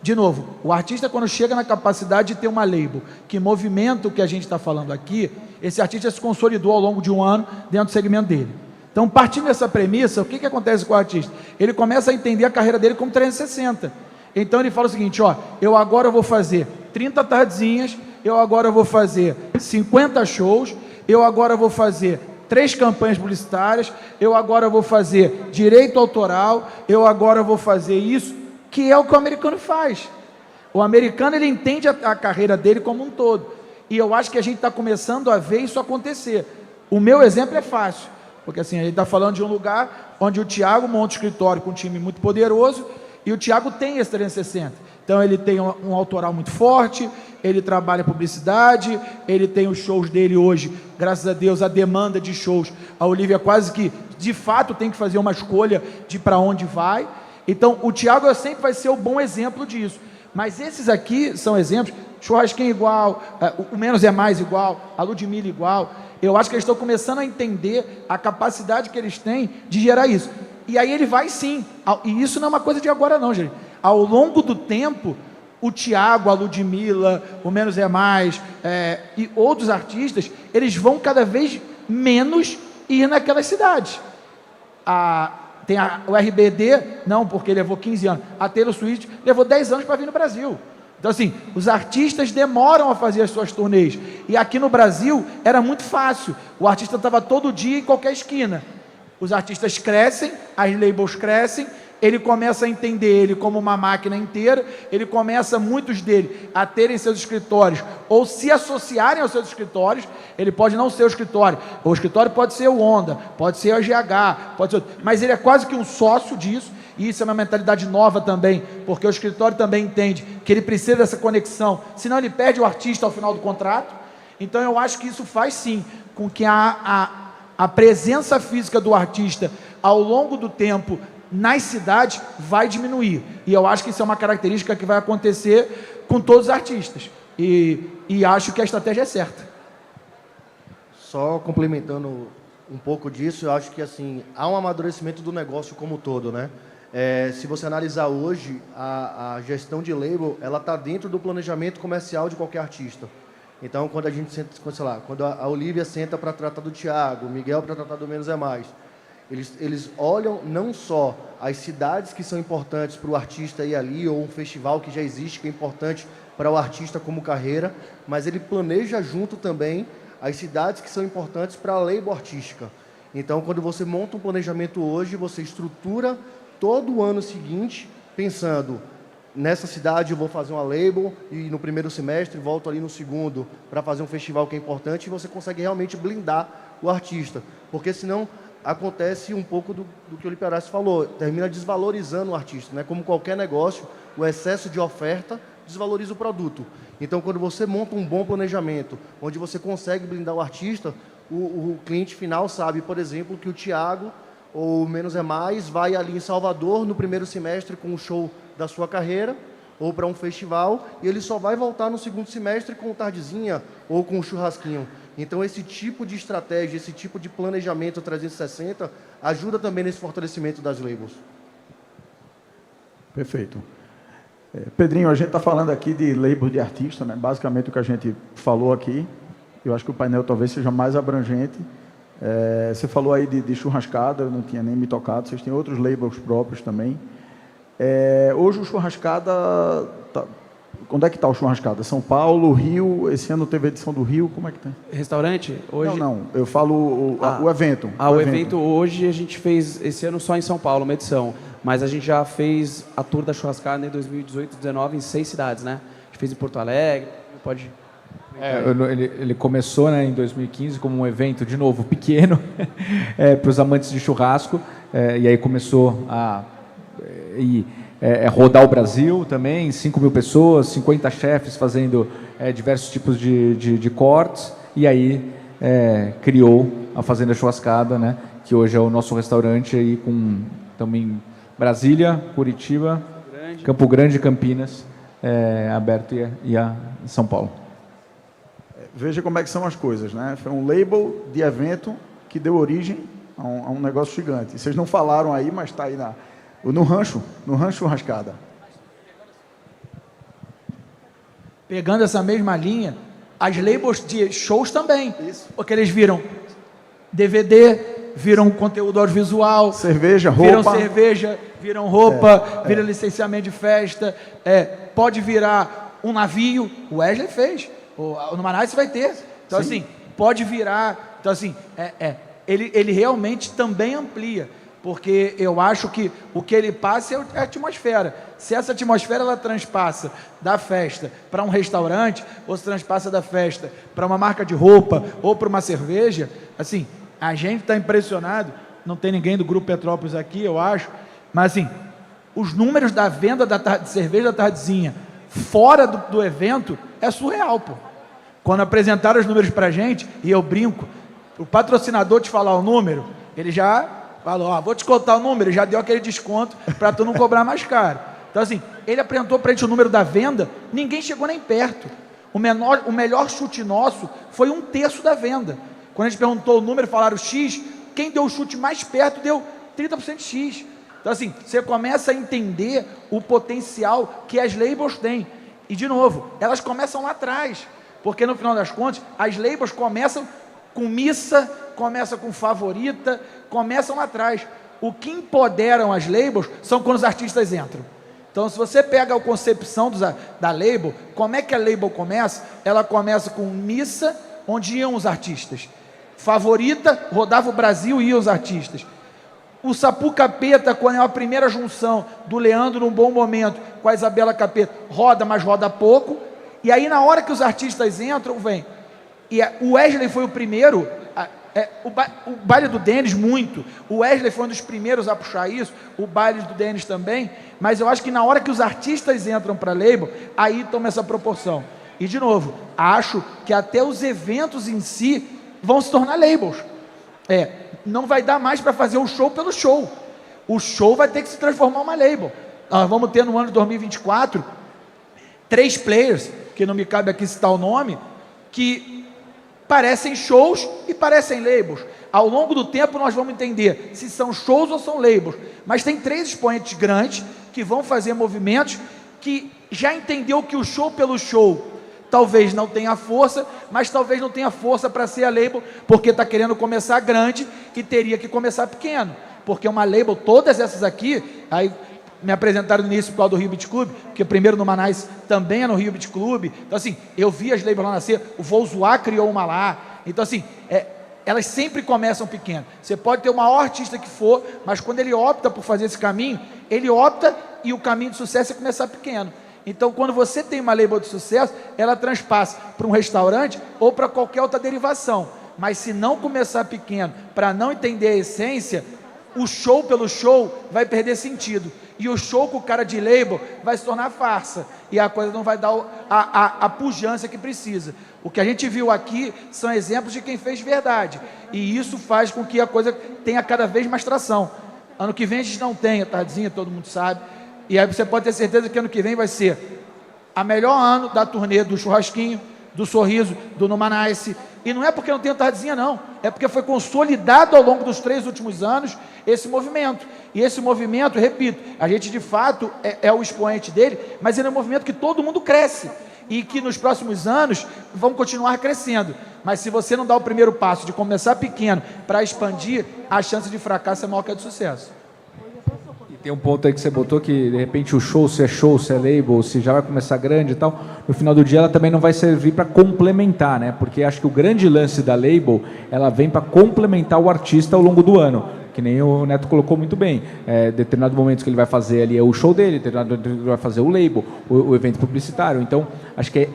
de novo, o artista quando chega na capacidade de ter uma label que movimenta o que a gente está falando aqui, esse artista se consolidou ao longo de um ano dentro do segmento dele. Então, partindo dessa premissa, o que acontece com o artista? Ele começa a entender a carreira dele como 360. Então ele fala o seguinte, eu agora vou fazer 30 tardezinhas, eu agora vou fazer 50 shows, eu agora vou fazer 3 campanhas publicitárias, eu agora vou fazer direito autoral, eu agora vou fazer isso, que é o que o americano faz. O americano, ele entende a carreira dele como um todo. E eu acho que a gente está começando a ver isso acontecer. O meu exemplo é fácil, porque assim, a gente está falando de um lugar onde o Thiago monta um escritório com um time muito poderoso, e o Thiago tem esse 360. Então ele tem um autoral muito forte, ele trabalha publicidade, ele tem os shows dele hoje, graças a Deus, a demanda de shows. A Olivia quase que, de fato, tem que fazer uma escolha de para onde vai. Então, o Thiago sempre vai ser o bom exemplo disso. Mas esses aqui são exemplos, Churrasquinho igual, o Menos é Mais igual, a Ludmilla igual. Eu acho que eles estão começando a entender a capacidade que eles têm de gerar isso. E aí ele vai sim, e isso não é uma coisa de agora não, gente. Ao longo do tempo, o Thiago, a Ludmilla, o Menos é Mais, e outros artistas, eles vão cada vez menos ir naquelas cidades. Tem o RBD, não, porque levou 15 anos. A Taylor Swift levou 10 anos para vir no Brasil. Então, assim, os artistas demoram a fazer as suas turnês. E aqui no Brasil era muito fácil. O artista estava todo dia em qualquer esquina. Os artistas crescem, as labels crescem, ele começa a entender ele como uma máquina inteira, ele começa, muitos dele, a terem seus escritórios, ou se associarem aos seus escritórios. Ele pode não ser o escritório pode ser o Honda, pode ser a GH, pode ser, mas ele é quase que um sócio disso, e isso é uma mentalidade nova também, porque o escritório também entende que ele precisa dessa conexão, senão ele perde o artista ao final do contrato. Então eu acho que isso faz sim, com que a presença física do artista, ao longo do tempo, nas cidades, vai diminuir. E eu acho que isso é uma característica que vai acontecer com todos os artistas. E acho que a estratégia é certa. Só complementando um pouco disso, eu acho que assim, há um amadurecimento do negócio como um todo, né? Se você analisar hoje, a gestão de label, ela está dentro do planejamento comercial de qualquer artista. Então, quando a gente senta, sei lá, quando a Olivia senta para tratar do Thiago, o Miguel para tratar do Menos é Mais, eles olham não só as cidades que são importantes para o artista ir ali, ou um festival que já existe, que é importante para o artista como carreira, mas ele planeja junto também as cidades que são importantes para a label artística. Então, quando você monta um planejamento hoje, você estrutura todo o ano seguinte, pensando, nessa cidade eu vou fazer uma label, e no primeiro semestre volto ali no segundo para fazer um festival que é importante, e você consegue realmente blindar o artista. Porque senão acontece um pouco do que o Lipe Horácio falou, termina desvalorizando o artista, né? Como qualquer negócio, o excesso de oferta desvaloriza o produto. Então, quando você monta um bom planejamento, onde você consegue blindar o artista, o cliente final sabe, por exemplo, que o Thiago ou o Menos é Mais vai ali em Salvador no primeiro semestre com o show da sua carreira, ou para um festival, e ele só vai voltar no segundo semestre com o Tardezinha ou com o Churrasquinho. Então, esse tipo de estratégia, esse tipo de planejamento 360 ajuda também nesse fortalecimento das labels. Perfeito. Pedrinho, a gente está falando aqui de label de artista, né? Basicamente o que a gente falou aqui. Eu acho que o painel talvez seja mais abrangente. Você falou aí de churrascada, eu não tinha nem me tocado. Vocês têm outros labels próprios também. Hoje o churrascada... Onde é que está o churrascada? São Paulo, Rio, esse ano teve a edição do Rio, como é que tem? Restaurante? Hoje... Não, eu falo o evento. O evento hoje a gente fez, esse ano só em São Paulo, uma edição. Mas a gente já fez a Tour da Churrascada em 2018 e 2019 em 6 cidades, né? A gente fez em Porto Alegre, pode... Ele começou, né, em 2015 como um evento, de novo, pequeno, para os amantes de churrasco, e aí começou a rodar o Brasil também, 5 mil pessoas, 50 chefes fazendo diversos tipos de cortes, e aí criou a Fazenda Churrascada, né, que hoje é o nosso restaurante aí com também Brasília, Curitiba, Campo Grande e Campinas, aberto e em São Paulo. Veja como é que são as coisas, né? Foi um label de evento que deu origem a um negócio gigante. Vocês não falaram aí, mas está aí no rancho Churrascada. Pegando essa mesma linha, as labels de shows também. Isso. Porque eles viram DVD, viram conteúdo audiovisual, cerveja, roupa. Viram cerveja, viram roupa, viram licenciamento de festa, pode virar um navio, o Wesley fez, no Manaus vai ter. Então, Sim. assim, pode virar. Então, assim, ele realmente também amplia, porque eu acho que o que ele passa é a atmosfera. Se essa atmosfera ela transpassa da festa para um restaurante, ou se transpassa da festa para uma marca de roupa ou para uma cerveja, assim, a gente está impressionado. Não tem ninguém do Grupo Petrópolis aqui, eu acho, mas assim, os números da venda de cerveja da Tardezinha fora do evento é surreal, pô. Quando apresentaram os números para a gente, e eu brinco, o patrocinador te falar o número, ele já falou, vou te contar o número, já deu aquele desconto para tu não cobrar mais caro. Então, assim, ele apresentou para a gente o número da venda, ninguém chegou nem perto. O melhor chute nosso foi 1/3 da venda. Quando a gente perguntou o número, falaram X, quem deu o chute mais perto deu 30% X. Então, assim, você começa a entender o potencial que as labels têm. E, de novo, elas começam lá atrás, porque, no final das contas, as labels começam com missa, começam com favorita, começam lá atrás. O que empoderam as labels são quando os artistas entram. Então, se você pega a concepção da label, como é que a label começa? Ela começa com missa, onde iam os artistas. Favorita, rodava o Brasil e iam os artistas. O Sapu Capeta, quando é a primeira junção do Leandro num bom momento com a Isabela Capeta, roda, mas roda pouco. E aí, na hora que os artistas entram, vem. E o Wesley foi o primeiro, o baile do Denis, muito. O Wesley foi um dos primeiros a puxar isso, o baile do Denis também. Mas eu acho que na hora que os artistas entram para a label, aí toma essa proporção. E, de novo, acho que até os eventos em si vão se tornar labels. Não vai dar mais para fazer o show pelo show. O show vai ter que se transformar em uma label. Nós vamos ter no ano de 2024 3 players, que não me cabe aqui citar o nome, que parecem shows e parecem labels. Ao longo do tempo nós vamos entender se são shows ou são labels. Mas tem 3 expoentes grandes que vão fazer movimentos que já entendeu que o show pelo show talvez não tenha força, mas talvez não tenha força para ser a label, porque está querendo começar grande e teria que começar pequeno. Porque uma label, todas essas aqui, aí me apresentaram no início por causa do Rio Beach Club, porque primeiro no Manaus também é no Rio Beach Club. Então, assim, eu vi as labels lá nascer, o Vou Zoar criou uma lá. Então, assim, elas sempre começam pequeno. Você pode ter o maior artista que for, mas quando ele opta por fazer esse caminho, ele opta e o caminho de sucesso é começar pequeno. Então, quando você tem uma label de sucesso, ela transpassa para um restaurante ou para qualquer outra derivação. Mas se não começar pequeno, para não entender a essência, o show pelo show vai perder sentido. E o show com o cara de label vai se tornar farsa. E a coisa não vai dar a pujança que precisa. O que a gente viu aqui são exemplos de quem fez verdade. E isso faz com que a coisa tenha cada vez mais tração. Ano que vem a gente não tem a Tardezinha, todo mundo sabe. E aí você pode ter certeza que ano que vem vai ser a melhor ano da turnê do churrasquinho, do Sorriso, do Numanice. E não é porque não tem tardezinha, não. É porque foi consolidado ao longo dos 3 últimos anos esse movimento. E esse movimento, repito, a gente de fato é o expoente dele, mas ele é um movimento que todo mundo cresce. E que nos próximos anos vão continuar crescendo. Mas se você não dá o primeiro passo de começar pequeno para expandir, a chance de fracasso é maior que a de sucesso. Tem um ponto aí que você botou que, de repente, o show, se é label, se já vai começar grande e tal, no final do dia ela também não vai servir para complementar, né? Porque acho que o grande lance da label, ela vem para complementar o artista ao longo do ano, que nem o Neto colocou muito bem. Determinado momento que ele vai fazer ali é o show dele, determinado momento que ele vai fazer o label, o evento publicitário. Então, acho que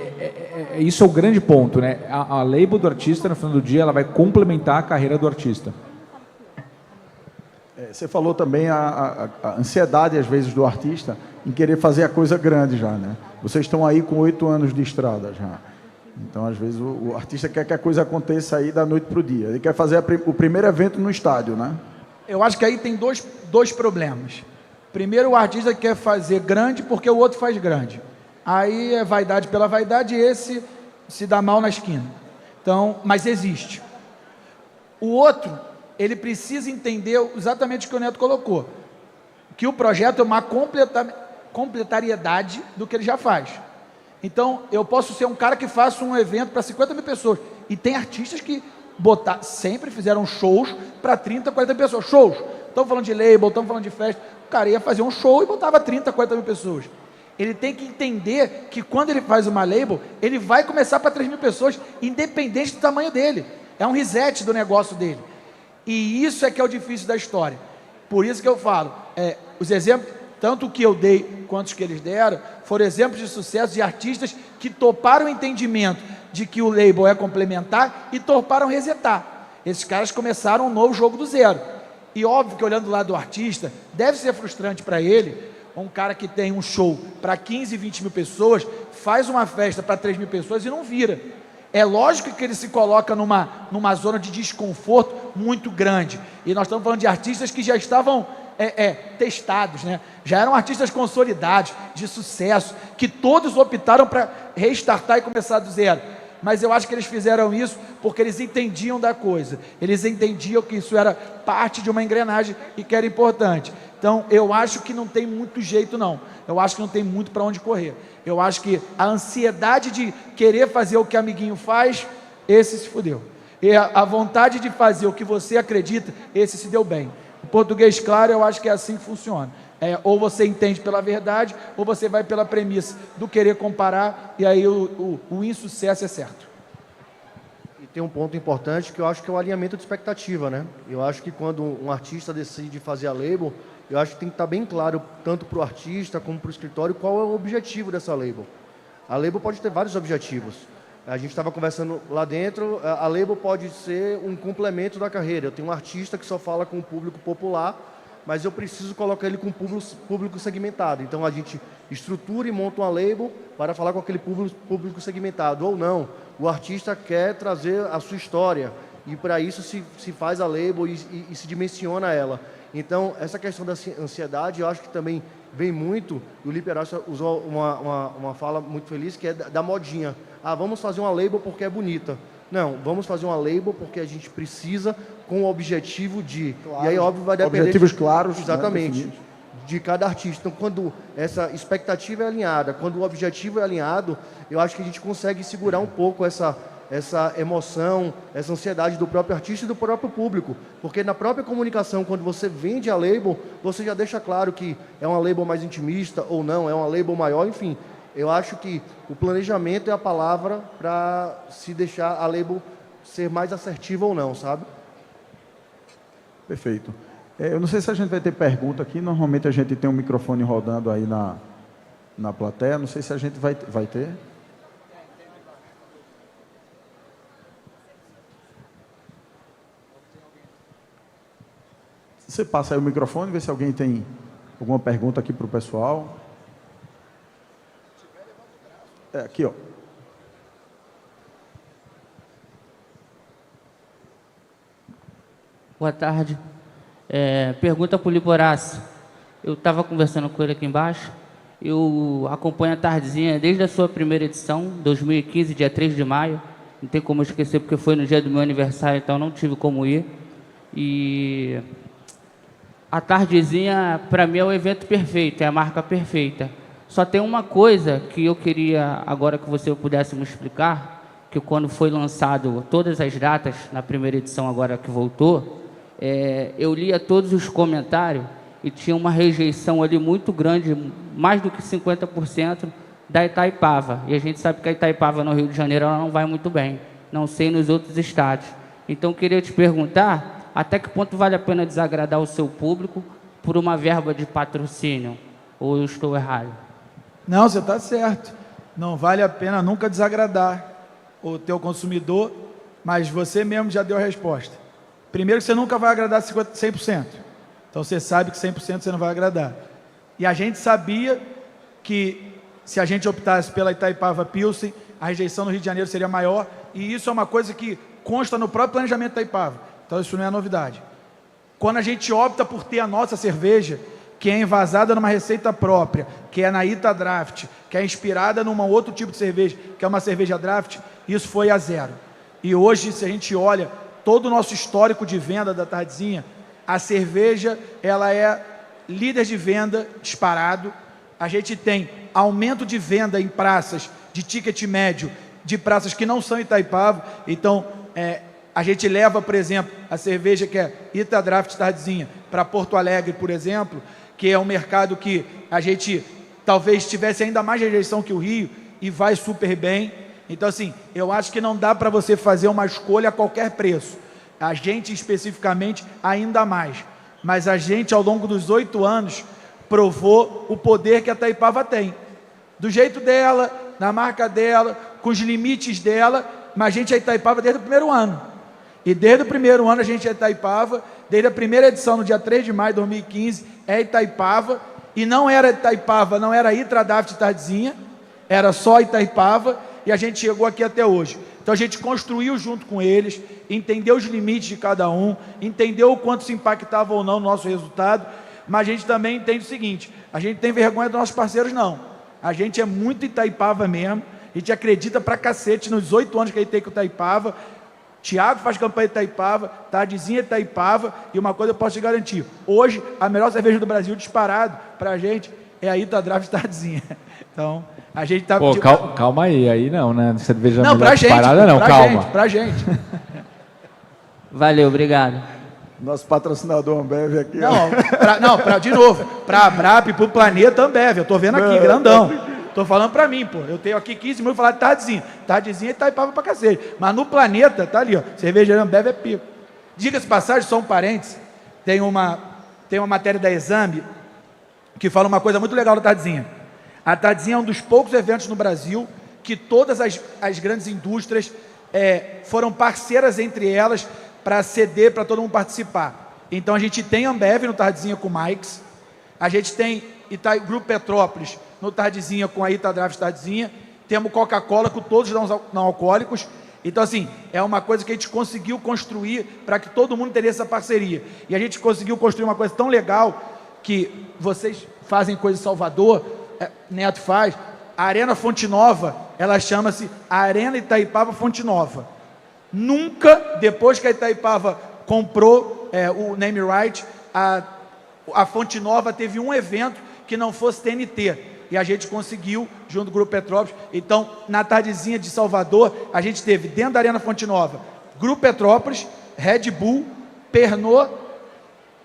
isso é o grande ponto, né? A label do artista, no final do dia, ela vai complementar a carreira do artista. Você falou também a ansiedade, às vezes, do artista em querer fazer a coisa grande já, né? Vocês estão aí com 8 anos de estrada já. Então, às vezes, o artista quer que a coisa aconteça aí da noite para o dia. Ele quer fazer o primeiro evento no estádio, né? Eu acho que aí tem dois problemas. Primeiro, o artista quer fazer grande porque o outro faz grande. Aí é vaidade pela vaidade e esse se dá mal na esquina. Então, mas existe. O outro, ele precisa entender exatamente o que o Neto colocou, que o projeto é uma completariedade do que ele já faz. Então, eu posso ser um cara que faça um evento para 50 mil pessoas, e tem artistas que sempre fizeram shows para 30, 40 mil pessoas, shows. Estamos falando de label, estamos falando de festa, o cara ia fazer um show e botava 30, 40 mil pessoas. Ele tem que entender que quando ele faz uma label, ele vai começar para 3 mil pessoas, independente do tamanho dele. É um reset do negócio dele. E isso é que é o difícil da história. Por isso que eu falo, os exemplos, tanto que eu dei quanto os que eles deram, foram exemplos de sucesso de artistas que toparam o entendimento de que o label é complementar e toparam resetar. Esses caras começaram um novo jogo do zero. E óbvio que olhando do lado do artista, deve ser frustrante para ele, um cara que tem um show para 15, 20 mil pessoas, faz uma festa para 3 mil pessoas e não vira. É lógico que ele se coloca numa zona de desconforto muito grande. E nós estamos falando de artistas que já estavam testados, né? Já eram artistas consolidados, de sucesso, que todos optaram para restartar e começar do zero. Mas eu acho que eles fizeram isso porque eles entendiam da coisa. Eles entendiam que isso era parte de uma engrenagem e que era importante. Então, eu acho que não tem muito jeito, não. Eu acho que não tem muito para onde correr. Eu acho que a ansiedade de querer fazer o que amiguinho faz, esse se fudeu. E a vontade de fazer o que você acredita, esse se deu bem. O português claro, eu acho que é assim que funciona. Ou você entende pela verdade, ou você vai pela premissa do querer comparar, e aí o insucesso é certo. E tem um ponto importante que eu acho que é o alinhamento de expectativa, né? Eu acho que quando um artista decide fazer a label, eu acho que tem que estar bem claro, tanto para o artista como para o escritório, qual é o objetivo dessa label. A label pode ter vários objetivos. A gente estava conversando lá dentro, a label pode ser um complemento da carreira. Eu tenho um artista que só fala com o público popular, mas eu preciso colocar ele com o público segmentado. Então, a gente estrutura e monta uma label para falar com aquele público segmentado. Ou não, o artista quer trazer a sua história, e para isso se faz a label e se dimensiona ela. Então, essa questão da ansiedade, eu acho que também vem muito, e o Lipe Horácio usou uma fala muito feliz, que é da modinha. Vamos fazer uma label porque é bonita. Não, vamos fazer uma label porque a gente precisa com o objetivo de... Claro, e aí, óbvio, vai depender... Objetivos claros. Exatamente. Né, de cada artista. Então, quando essa expectativa é alinhada, quando o objetivo é alinhado, eu acho que a gente consegue segurar um pouco essa emoção, essa ansiedade do próprio artista e do próprio público. Porque na própria comunicação, quando você vende a label, você já deixa claro que é uma label mais intimista ou não, é uma label maior, enfim. Eu acho que o planejamento é a palavra para se deixar a label ser mais assertiva ou não, sabe? Perfeito. Eu não sei se a gente vai ter pergunta aqui, normalmente a gente tem um microfone rodando aí na plateia, não sei se a gente vai ter. Você passa aí o microfone, vê se alguém tem alguma pergunta aqui para o pessoal. Aqui, ó. Boa tarde. Pergunta para o Lipe Horácio. Eu estava conversando com ele aqui embaixo Eu acompanho a Tardezinha desde a sua primeira edição, 2015, dia 3 de maio. Não tem como eu esquecer, porque foi no dia do meu aniversário, então não tive como ir. E a Tardezinha, para mim, é o evento perfeito, é a marca perfeita. Só tem uma coisa que eu queria, agora que você pudesse me explicar, que quando foi lançado todas as datas, na primeira edição agora que voltou, eu lia todos os comentários e tinha uma rejeição ali muito grande, mais do que 50%, da Itaipava. E a gente sabe que a Itaipava no Rio de Janeiro ela não vai muito bem, não sei nos outros estados. Então, eu queria te perguntar, até que ponto vale a pena desagradar o seu público por uma verba de patrocínio? Ou eu estou errado? Não, você está certo. Não vale a pena nunca desagradar o teu consumidor, mas você mesmo já deu a resposta. Primeiro que você nunca vai agradar 100%. Então você sabe que 100% você não vai agradar. E a gente sabia que se a gente optasse pela Itaipava Pilsen, a rejeição no Rio de Janeiro seria maior, e isso é uma coisa que consta no próprio planejamento da Itaipava. Então isso não é novidade. Quando a gente opta por ter a nossa cerveja, que é envasada numa receita própria, que é na Ita Draft, que é inspirada num outro tipo de cerveja, que é uma cerveja draft, isso foi a zero. E hoje, se a gente olha todo o nosso histórico de venda da Tardezinha, a cerveja, ela é líder de venda disparado. A gente tem aumento de venda em praças de ticket médio, de praças que não são Itaipava. Então, a gente leva, por exemplo, a cerveja que é Ita Draft Tardezinha para Porto Alegre, por exemplo, que é um mercado que a gente talvez tivesse ainda mais rejeição que o Rio e vai super bem. Então, assim, eu acho que não dá para você fazer uma escolha a qualquer preço. A gente, especificamente, ainda mais. Mas a gente, ao longo dos 8 anos, provou o poder que a Itaipava tem. Do jeito dela, na marca dela, com os limites dela, mas a gente é Itaipava desde o primeiro ano. E desde o primeiro ano a gente é Itaipava, desde a primeira edição, no dia 3 de maio de 2015, é Itaipava, e não era Itaipava, não era Ita Draft Tardezinha, era só Itaipava, e a gente chegou aqui até hoje. Então a gente construiu junto com eles, entendeu os limites de cada um, entendeu o quanto se impactava ou não no nosso resultado, mas a gente também entende o seguinte, a gente tem vergonha dos nossos parceiros não, a gente é muito Itaipava mesmo, a gente acredita pra cacete nos 8 anos que a gente tem com o Itaipava. Tiago faz campanha Itaipava, Tardezinha Itaipava, e uma coisa eu posso te garantir, hoje a melhor cerveja do Brasil disparado pra gente é a Ita Draft Tardezinha. Então, a gente tá... Pô, calma aí não, né? Cerveja não, melhor pra gente, disparada não, calma. Pra gente. Valeu, obrigado. Nosso patrocinador Ambev aqui. De novo, para a Brap, para o Planeta Ambev, eu estou vendo aqui, grandão. Estou falando para mim, pô. Eu tenho aqui 15 minutos falar de Tardezinha. Tardezinha e Itaipava para cacete. Mas no Planeta, tá ali, ó. Cervejaria Ambev é pico. Diga-se passagem, só um parênteses. Tem uma matéria da Exame que fala uma coisa muito legal da Tardezinha. A Tardezinha é um dos poucos eventos no Brasil que todas as grandes indústrias foram parceiras entre elas para ceder, para todo mundo participar. Então a gente tem Ambev no Tardezinha com o Mike's, a gente tem Grupo Petrópolis no Tardezinha com a Ita Draft Tardezinha, temos Coca-Cola com todos os não alcoólicos. Então, assim, é uma coisa que a gente conseguiu construir para que todo mundo tenha essa parceria. E a gente conseguiu construir uma coisa tão legal que vocês fazem coisa em Salvador, Neto faz, a Arena Fonte Nova, ela chama-se Arena Itaipava Fonte Nova. Nunca, depois que a Itaipava comprou o name right, a Fonte Nova teve um evento que não fosse TNT. E a gente conseguiu, junto com o Grupo Petrópolis. Então, na Tardezinha de Salvador, a gente teve, dentro da Arena Fonte Nova, Grupo Petrópolis, Red Bull, Pernod,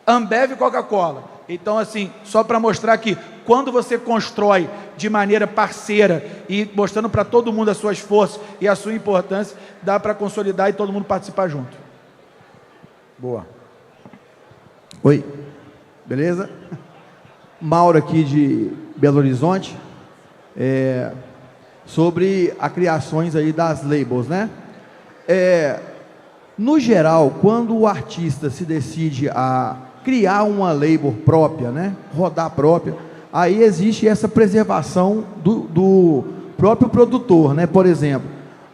Ambev e Coca-Cola. Então, assim, só para mostrar que quando você constrói de maneira parceira e mostrando para todo mundo as suas forças e a sua importância, dá para consolidar e todo mundo participar junto. Boa. Oi, beleza? Mauro aqui de Belo Horizonte, sobre as criações aí das labels, né? No geral, quando o artista se decide a criar uma label própria, né? Rodar própria, aí existe essa preservação do próprio produtor, né? Por exemplo,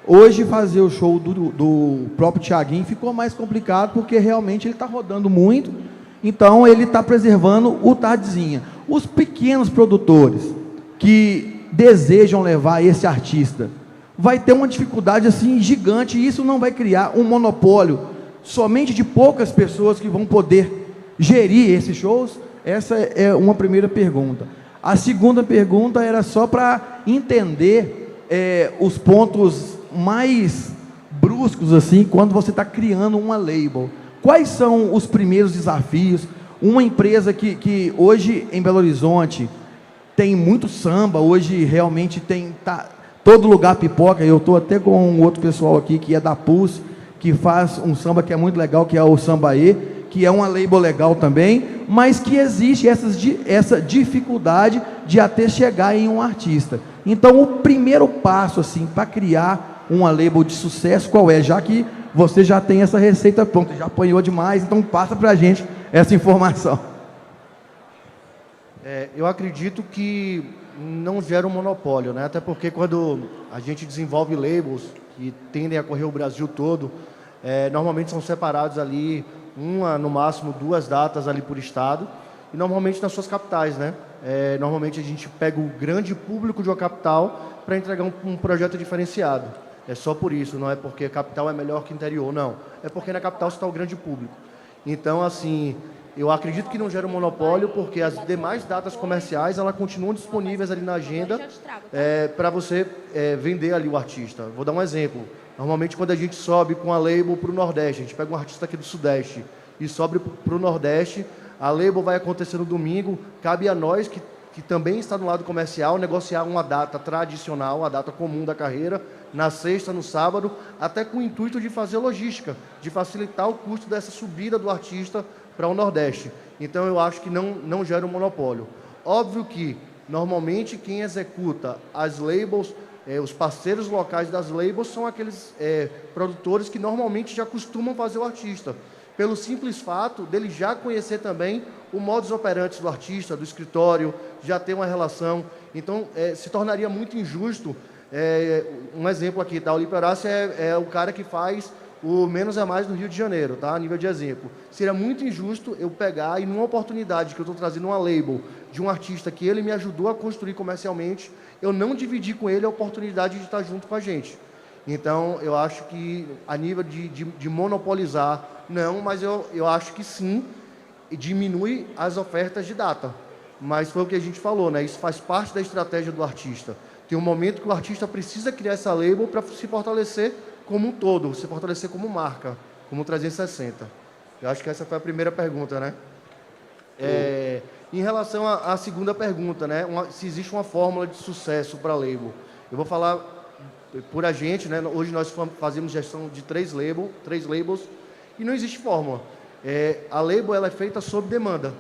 hoje fazer o show do próprio Thiaguinho ficou mais complicado porque realmente ele está rodando muito, então ele está preservando o Tardezinha. Os pequenos produtores que desejam levar esse artista, vai ter uma dificuldade assim gigante, e isso não vai criar um monopólio somente de poucas pessoas que vão poder gerir esses shows? Essa é uma primeira pergunta. A segunda pergunta era só para entender os pontos mais bruscos, assim, quando você está criando uma label. Quais são os primeiros desafios? Uma empresa que hoje em Belo Horizonte tem muito samba, hoje realmente todo lugar pipoca. Eu estou até com um outro pessoal aqui que é da Pulse, que faz um samba que é muito legal, que é o Sambaê, que é uma label legal também, mas que existe essa dificuldade de até chegar em um artista. Então, o primeiro passo assim para criar uma label de sucesso, qual é? Já que você já tem essa receita pronta, já apanhou demais, então passa para a gente essa informação. Eu acredito que não gera um monopólio, né? Até porque quando a gente desenvolve labels que tendem a correr o Brasil todo, normalmente são separados ali, no máximo 2 datas ali por estado, e normalmente nas suas capitais, né? Normalmente a gente pega o grande público de uma capital para entregar um projeto diferenciado. É só por isso, não é porque a capital é melhor que o interior, não. É porque na capital está o grande público. Então, assim, eu acredito que não gera um monopólio, porque as demais datas comerciais, elas continuam disponíveis ali na agenda para você vender ali o artista. Vou dar um exemplo. Normalmente, quando a gente sobe com a label para o Nordeste, a gente pega um artista aqui do Sudeste e sobe para o Nordeste, a label vai acontecer no domingo, cabe a nós, que também está no lado comercial, negociar uma data tradicional, a data comum da carreira, na sexta, no sábado, até com o intuito de fazer logística, de facilitar o custo dessa subida do artista para o Nordeste. Então, eu acho que não gera um monopólio. Óbvio que, normalmente, quem executa as labels, os parceiros locais das labels, são aqueles produtores que normalmente já costumam fazer o artista, pelo simples fato dele já conhecer também o modus operandi do artista, do escritório, já ter uma relação. Então, se tornaria muito injusto. Um exemplo aqui, tá? O Lipe Horácio é o cara que faz o Menos é Mais no Rio de Janeiro, tá? A nível de exemplo. Seria muito injusto eu pegar e, numa oportunidade que eu estou trazendo uma label de um artista que ele me ajudou a construir comercialmente, eu não dividir com ele a oportunidade de estar junto com a gente. Então, eu acho que, a nível de monopolizar, não, mas eu acho que sim, diminui as ofertas de data. Mas foi o que a gente falou, né? Isso faz parte da estratégia do artista. Tem um momento que o artista precisa criar essa label para se fortalecer como um todo, se fortalecer como marca, como 360. Eu acho que essa foi a primeira pergunta, né? Em relação à segunda pergunta, né? Se existe uma fórmula de sucesso para a label. Eu vou falar por a gente, né? Hoje nós fazemos gestão de 3 labels, e não existe fórmula. A label ela é feita sob demanda.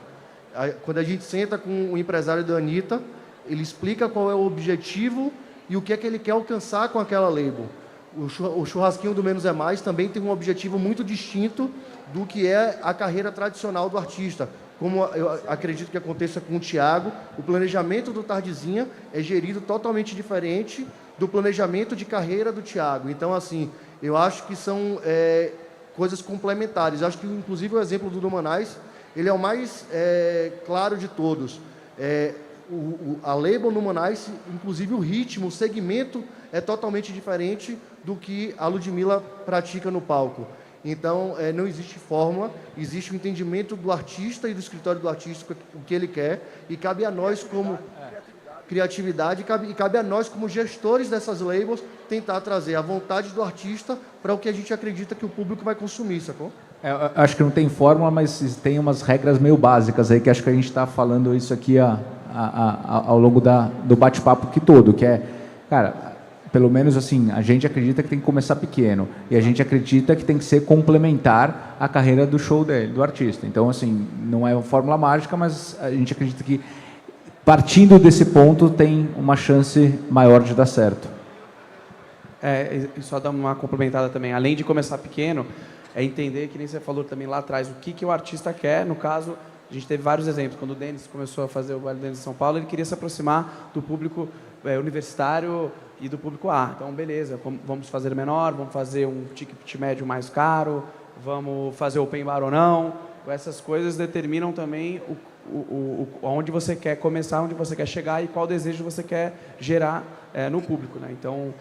Quando a gente senta com o empresário da Anitta, ele explica qual é o objetivo e o que é que ele quer alcançar com aquela label. O churrasquinho do Menos é Mais também tem um objetivo muito distinto do que é a carreira tradicional do artista. Como eu acredito que aconteça com o Thiago, o planejamento do Tardezinha é gerido totalmente diferente do planejamento de carreira do Thiago. Então, assim, eu acho que são coisas complementares. Eu acho que, inclusive, o exemplo do Numanais, ele é o mais claro de todos. A label Numanais, inclusive o ritmo, o segmento é totalmente diferente do que a Ludmilla pratica no palco. Então, não existe fórmula, existe o entendimento do artista e do escritório do artista, o que ele quer, e cabe a nós como criatividade, e cabe a nós como gestores dessas labels tentar trazer a vontade do artista para o que a gente acredita que o público vai consumir, sacou? Acho que não tem fórmula, mas tem umas regras meio básicas aí, que acho que a gente está falando isso aqui ao longo do bate-papo todo, que é, cara, pelo menos assim, a gente acredita que tem que começar pequeno, e a gente acredita que tem que ser complementar à carreira do show dele, do artista. Então, assim, não é uma fórmula mágica, mas a gente acredita que, partindo desse ponto, tem uma chance maior de dar certo. E só dar uma complementada também, além de começar pequeno, é entender, que nem você falou também lá atrás, o que o artista quer. No caso, a gente teve vários exemplos. Quando o Denis começou a fazer o Baile Denis em São Paulo, ele queria se aproximar do público universitário e do público A. Então, beleza, vamos fazer menor, vamos fazer um ticket médio mais caro, vamos fazer open bar ou não. Essas coisas determinam também onde você quer começar, onde você quer chegar e qual desejo você quer gerar no público, né? Então,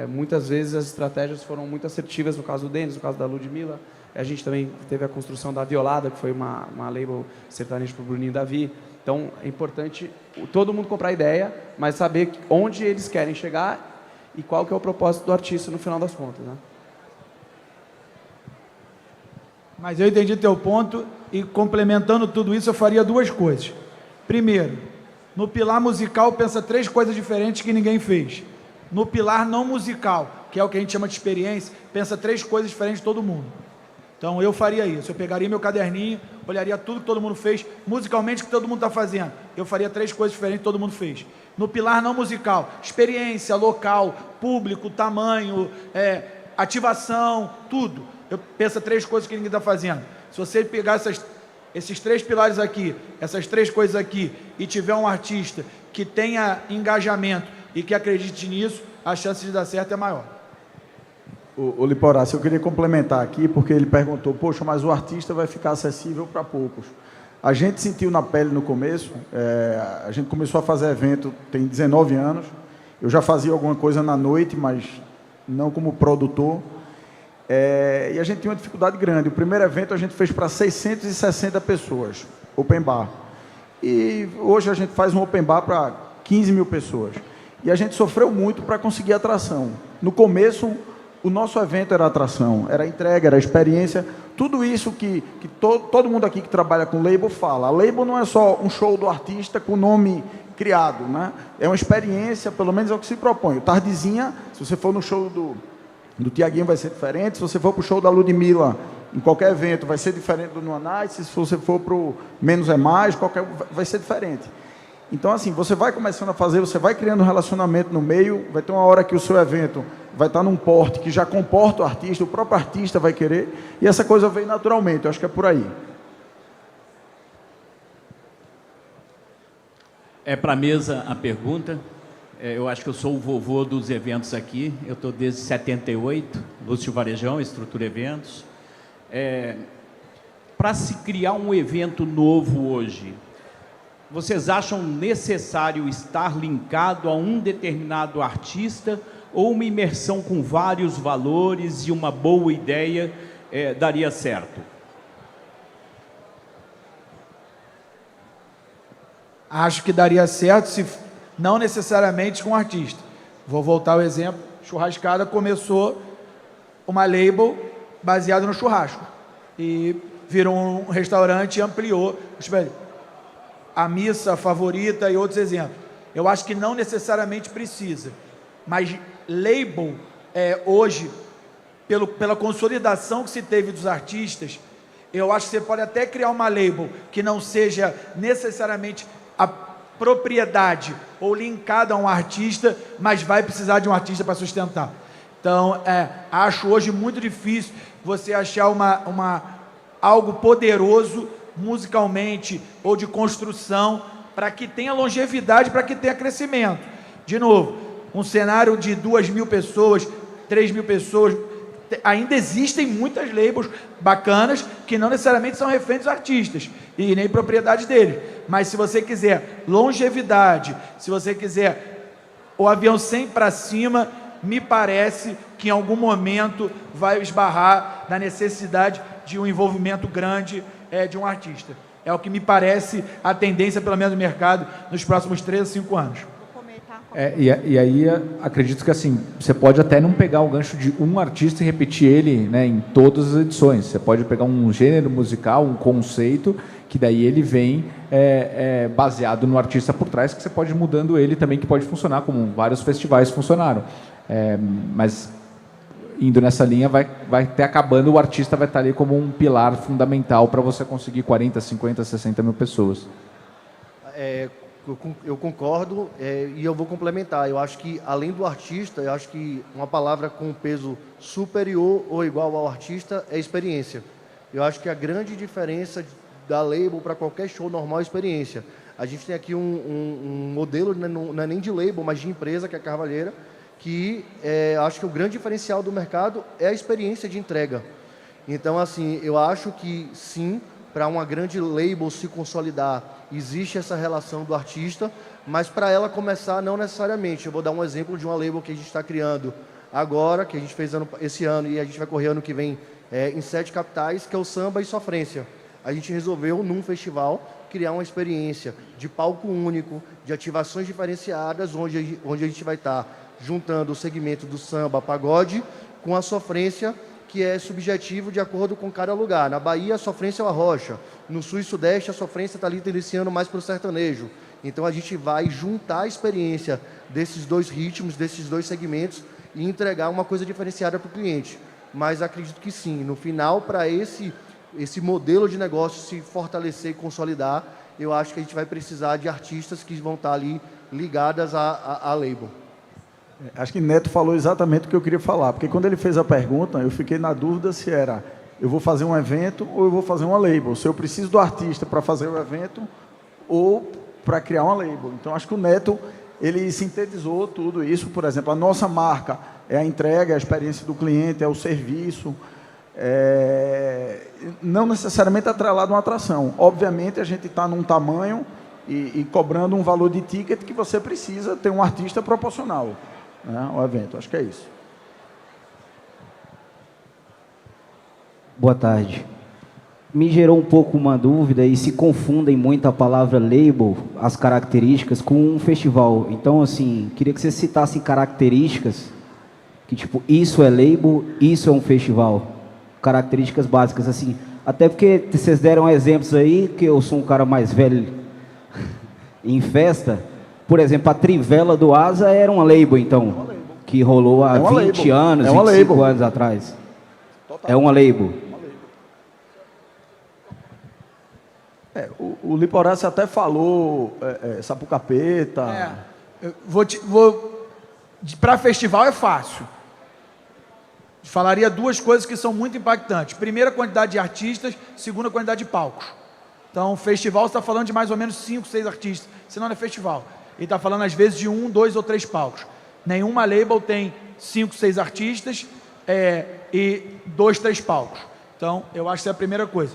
muitas vezes as estratégias foram muito assertivas, no caso do Denis, no caso da Ludmilla. A gente também teve a construção da Violada, que foi uma label sertaneja para o Bruninho e Davi. Então, é importante todo mundo comprar ideia, mas saber onde eles querem chegar e qual que é o propósito do artista no final das contas, né? Mas eu entendi teu ponto e, complementando tudo isso, eu faria duas coisas. Primeiro, no pilar musical, pensa 3 coisas diferentes que ninguém fez. No pilar não musical, que é o que a gente chama de experiência, pensa 3 coisas diferentes de todo mundo. Então, eu faria isso. Eu pegaria meu caderninho, olharia tudo que todo mundo fez, musicalmente, o que todo mundo está fazendo. Eu faria 3 coisas diferentes que todo mundo fez. No pilar não musical, experiência, local, público, tamanho, ativação, tudo. Eu penso 3 coisas que ninguém está fazendo. Se você pegar esses 3 pilares aqui, essas 3 coisas aqui, e tiver um artista que tenha engajamento e que acredite nisso, a chance de dar certo é maior. O Liporácio, eu queria complementar aqui, porque ele perguntou, poxa, mas o artista vai ficar acessível para poucos. A gente sentiu na pele no começo, a gente começou a fazer evento, tem 19 anos, eu já fazia alguma coisa na noite, mas não como produtor, e a gente tinha uma dificuldade grande. O primeiro evento a gente fez para 660 pessoas, open bar. E hoje a gente faz um open bar para 15 mil pessoas. E a gente sofreu muito para conseguir atração. No começo, o nosso evento era atração, era entrega, era experiência, tudo isso que todo mundo aqui que trabalha com label fala. A label não é só um show do artista com nome criado, né? É uma experiência, pelo menos é o que se propõe. O Tardezinha, se você for no show do Tiaguinho, vai ser diferente. Se você for para o show da Ludmilla, em qualquer evento, vai ser diferente do No Night. Se você for para o Menos é Mais, vai ser diferente. Então, assim, você vai começando a fazer, você vai criando um relacionamento no meio, vai ter uma hora que o seu evento vai estar num porte que já comporta o artista, o próprio artista vai querer, e essa coisa vem naturalmente, eu acho que é por aí. Para a mesa a pergunta. Eu acho que eu sou o vovô dos eventos aqui, eu estou desde 78, Lúcio Varejão, Estrutura Eventos. Para se criar um evento novo hoje, vocês acham necessário estar linkado a um determinado artista ou uma imersão com vários valores e uma boa ideia daria certo? Acho que daria certo, se não necessariamente com um artista. Vou voltar ao exemplo. Churrascada começou uma label baseada no churrasco. E virou um restaurante e ampliou. A missa favorita e outros exemplos. Eu acho que não necessariamente precisa. Mas label, hoje, pela consolidação que se teve dos artistas, eu acho que você pode até criar uma label que não seja necessariamente a propriedade ou linkada a um artista, mas vai precisar de um artista para sustentar. Então, acho hoje muito difícil você achar algo poderoso musicalmente ou de construção para que tenha longevidade, para que tenha crescimento. De novo, um cenário de 2.000 pessoas, 3.000 pessoas, ainda existem muitas labels bacanas que não necessariamente são reféns dos artistas e nem propriedade deles. Mas se você quiser longevidade, se você quiser o avião sempre para cima, me parece que em algum momento vai esbarrar na necessidade de um envolvimento grande de um artista. É o que me parece a tendência, pelo menos, do mercado nos próximos 3 a 5 anos. E aí, acredito que assim, você pode até não pegar o gancho de um artista e repetir ele, né, em todas as edições. Você pode pegar um gênero musical, um conceito, que daí ele vem baseado no artista por trás, que você pode ir mudando ele também, que pode funcionar, como vários festivais funcionaram. Mas indo nessa linha, vai ter acabando, o artista vai estar ali como um pilar fundamental para você conseguir 40, 50, 60 mil pessoas. Eu concordo e eu vou complementar. Eu acho que, além do artista, eu acho que uma palavra com peso superior ou igual ao artista é experiência. Eu acho que a grande diferença da label para qualquer show normal é experiência. A gente tem aqui um modelo, não é nem de label, mas de empresa, que é a Carvalheira, que acho que o grande diferencial do mercado é a experiência de entrega. Então, assim, eu acho que, sim, para uma grande label se consolidar, existe essa relação do artista, mas para ela começar, não necessariamente. Eu vou dar um exemplo de uma label que a gente está criando agora, que a gente fez esse ano e a gente vai correr ano que vem em 7 capitais, que é o Samba e Sofrência. A gente resolveu, num festival, criar uma experiência de palco único, de ativações diferenciadas, onde a gente vai estar juntando o segmento do samba, pagode, com a sofrência, que é subjetivo de acordo com cada lugar. Na Bahia, a sofrência é o arrocha. No Sul e Sudeste, a sofrência está ali tendenciando mais para o sertanejo. Então, a gente vai juntar a experiência desses 2 ritmos, desses 2 segmentos, e entregar uma coisa diferenciada para o cliente. Mas acredito que sim, no final, para esse modelo de negócio se fortalecer e consolidar, eu acho que a gente vai precisar de artistas que vão estar ali ligadas à label. Acho que Neto falou exatamente o que eu queria falar, porque quando ele fez a pergunta, eu fiquei na dúvida se era eu vou fazer um evento ou eu vou fazer uma label, se eu preciso do artista para fazer o evento ou para criar uma label. Então, acho que o Neto, ele sintetizou tudo isso. Por exemplo, a nossa marca é a entrega, é a experiência do cliente, é o serviço, não necessariamente atrelado a uma atração. Obviamente, a gente está num tamanho e cobrando um valor de ticket que você precisa ter um artista proporcional, né, ao evento. Acho que é isso. Boa tarde. Me gerou um pouco uma dúvida e se confundem muito a palavra label, as características, com um festival. Então, assim, queria que você citasse características que, tipo, isso é label, isso é um festival. Características básicas, assim. Até porque vocês deram exemplos aí, que eu sou um cara mais velho em festa. Por exemplo, a Trivela do Asa era uma label, então, que rolou há 20 anos, 25 anos atrás. É uma label. O Liporace até falou Sapucapeta. Para festival é fácil. Falaria 2 coisas que são muito impactantes. Primeira, quantidade de artistas. Segunda, quantidade de palcos. Então, festival, você está falando de mais ou menos 5, 6 artistas. Senão não é festival. Ele está falando, às vezes, de 1, 2 ou 3 palcos. Nenhuma label tem 5, 6 artistas e 2, 3 palcos. Então, eu acho que essa é a primeira coisa.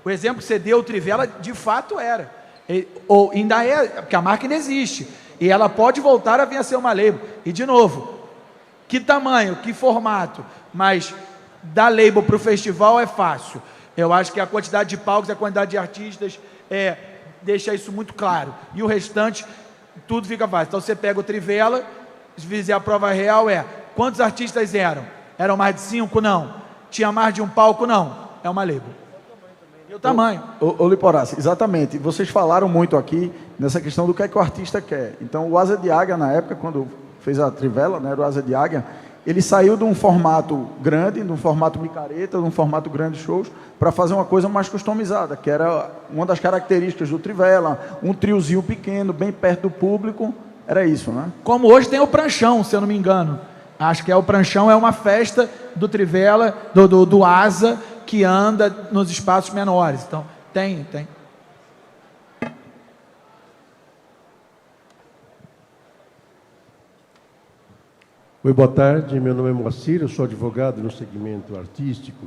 O exemplo que você deu, o Trivela, de fato era. Ou ainda é, porque a marca ainda existe. E ela pode voltar a vir a ser uma label. E, de novo, que tamanho, que formato, mas da label para o festival é fácil. Eu acho que a quantidade de palcos, a quantidade de artistas, deixa isso muito claro. E o restante, tudo fica fácil. Então, você pega o Trivela, se fizer a prova real, quantos artistas eram? Eram mais de 5? Não. Tinha mais de um palco? Não. É uma label. E o tamanho. Ô Liporace, exatamente. Vocês falaram muito aqui nessa questão do que é que o artista quer. Então, o Asa de Águia, na época, quando fez a Trivela, né, era o Asa de Águia, ele saiu de um formato grande, de um formato micareta, de um formato grande shows, para fazer uma coisa mais customizada, que era uma das características do Trivela, um triozinho pequeno, bem perto do público, era isso, né? Como hoje tem o Pranchão, se eu não me engano. Acho que o Pranchão é uma festa do Trivela, do Asa, que anda nos espaços menores. Então, tem. Oi, boa tarde. Meu nome é Moacir, eu sou advogado no segmento artístico.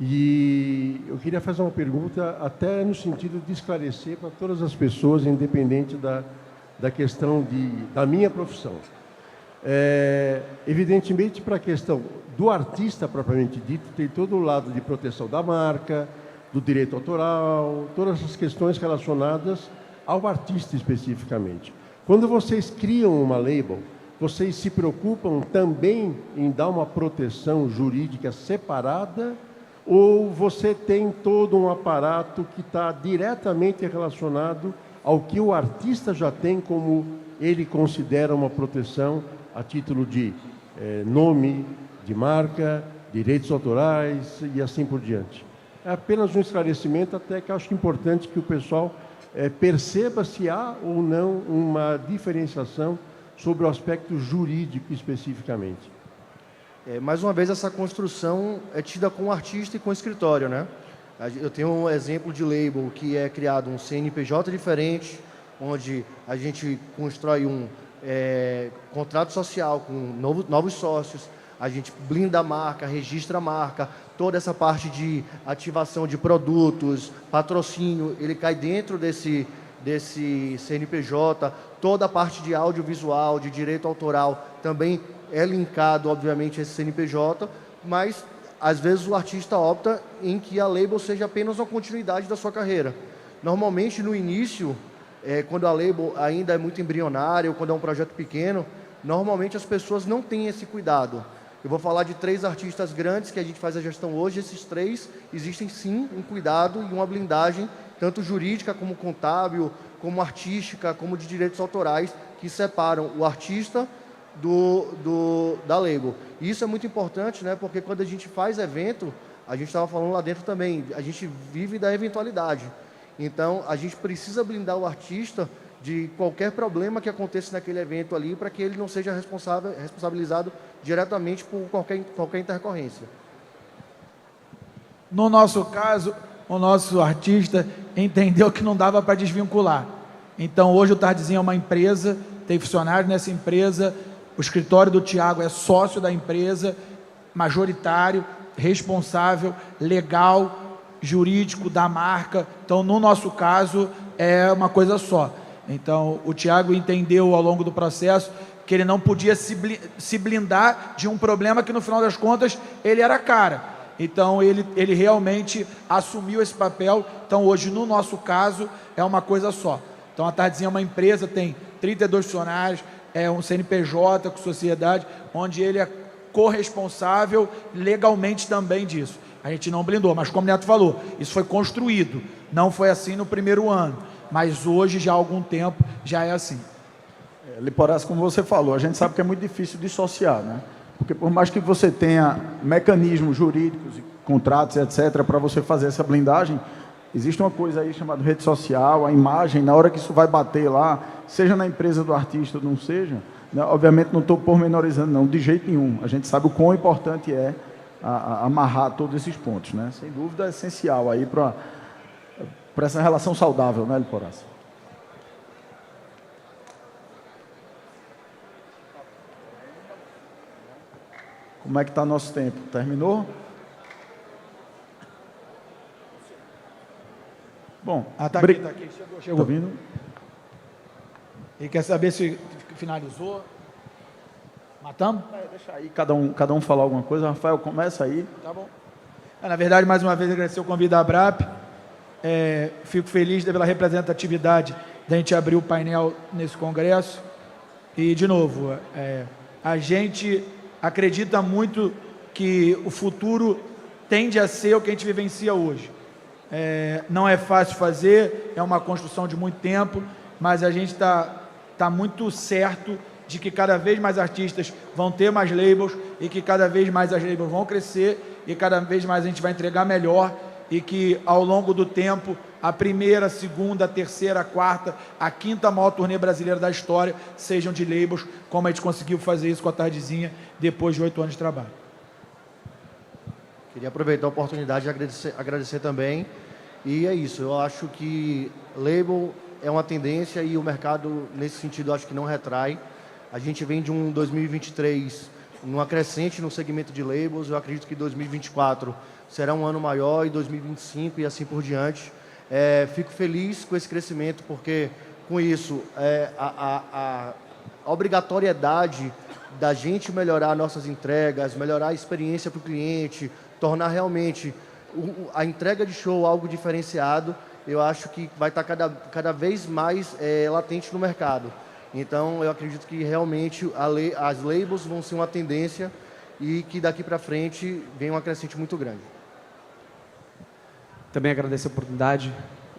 E eu queria fazer uma pergunta até no sentido de esclarecer para todas as pessoas, independente da questão da minha profissão. Evidentemente, para a questão do artista propriamente dito, tem todo o lado de proteção da marca, do direito autoral, todas as questões relacionadas ao artista especificamente. Quando vocês criam uma label, vocês se preocupam também em dar uma proteção jurídica separada ou você tem todo um aparato que está diretamente relacionado ao que o artista já tem como ele considera uma proteção a título de nome, de marca, direitos autorais e assim por diante? É apenas um esclarecimento, até que acho importante que o pessoal perceba se há ou não uma diferenciação sobre o aspecto jurídico especificamente. Mais uma vez, essa construção é tida com o artista e com o escritório, né? Eu tenho um exemplo de label que é criado um CNPJ diferente, onde a gente constrói um contrato social com novos sócios. a gente blinda a marca, registra a marca, toda essa parte de ativação de produtos, patrocínio, ele cai dentro desse CNPJ, toda a parte de audiovisual, de direito autoral, também é linkado, obviamente, a esse CNPJ, mas, às vezes, o artista opta em que a label seja apenas uma continuidade da sua carreira. Normalmente, no início, quando a label ainda é muito embrionária, ou quando é um projeto pequeno, normalmente as pessoas não têm esse cuidado. Eu vou falar de 3 artistas grandes que a gente faz a gestão hoje. Esses 3, existem sim um cuidado e uma blindagem, tanto jurídica como contábil, como artística, como de direitos autorais, que separam o artista da label. E isso é muito importante, né? Porque quando a gente faz evento, a gente estava falando lá dentro também, a gente vive da eventualidade. Então, a gente precisa blindar o artista de qualquer problema que aconteça naquele evento ali, para que ele não seja responsabilizado diretamente por qualquer intercorrência. No nosso caso, o nosso artista entendeu que não dava para desvincular. Então, hoje o Tardezinha é uma empresa, tem funcionários nessa empresa, o escritório do Thiago é sócio da empresa, majoritário, responsável, legal, jurídico da marca. Então, no nosso caso, é uma coisa só. Então, o Thiago entendeu ao longo do processo que ele não podia se blindar de um problema que, no final das contas, ele era cara. Então, ele realmente assumiu esse papel. Então, hoje, no nosso caso, é uma coisa só. Então, a Tardezinha é uma empresa, tem 32 funcionários, é um CNPJ com sociedade, onde ele é corresponsável legalmente também disso. A gente não blindou, mas como o Neto falou, isso foi construído. Não foi assim no primeiro ano, mas hoje, já há algum tempo, já é assim. Liporace, como você falou, a gente sabe que é muito difícil dissociar, né? Porque por mais que você tenha mecanismos jurídicos, contratos, etc., para você fazer essa blindagem, existe uma coisa aí chamada rede social, a imagem, na hora que isso vai bater lá, seja na empresa do artista ou não seja, né? Obviamente não estou pormenorizando, não, de jeito nenhum. A gente sabe o quão importante é amarrar todos esses pontos, né? Sem dúvida é essencial aí para essa relação saudável, né, Liporace? Como é que está nosso tempo? Terminou? Bom, tá aqui, chegou. Tá vindo? Ele quer saber se finalizou. Matamos? Deixa aí cada um falar alguma coisa. Rafael, começa aí. Tá bom. Na verdade, mais uma vez, agradecer o convite da ABRAP. Fico feliz pela representatividade da gente abrir o painel nesse congresso. E, de novo, a gente acredita muito que o futuro tende a ser o que a gente vivencia hoje. Não é fácil fazer, é uma construção de muito tempo, mas a gente está muito certo de que cada vez mais artistas vão ter mais labels e que cada vez mais as labels vão crescer e cada vez mais a gente vai entregar melhor e que ao longo do tempo a primeira, a segunda, a terceira, a quarta, a quinta maior turnê brasileira da história sejam de labels, como a gente conseguiu fazer isso com a Tardezinha depois de 8 anos de trabalho. Queria aproveitar a oportunidade de agradecer também. E é isso, eu acho que label é uma tendência e o mercado, nesse sentido, eu acho que não retrai. A gente vem de um 2023 numa crescente no segmento de labels. Eu acredito que 2024 será um ano maior e 2025 e assim por diante. Fico feliz com esse crescimento, porque com isso a obrigatoriedade da gente melhorar nossas entregas, melhorar a experiência para o cliente, tornar realmente a entrega de show algo diferenciado, eu acho que vai estar cada vez mais latente no mercado. Então, eu acredito que realmente as labels vão ser uma tendência e que daqui para frente vem uma crescente muito grande. Também agradecer a oportunidade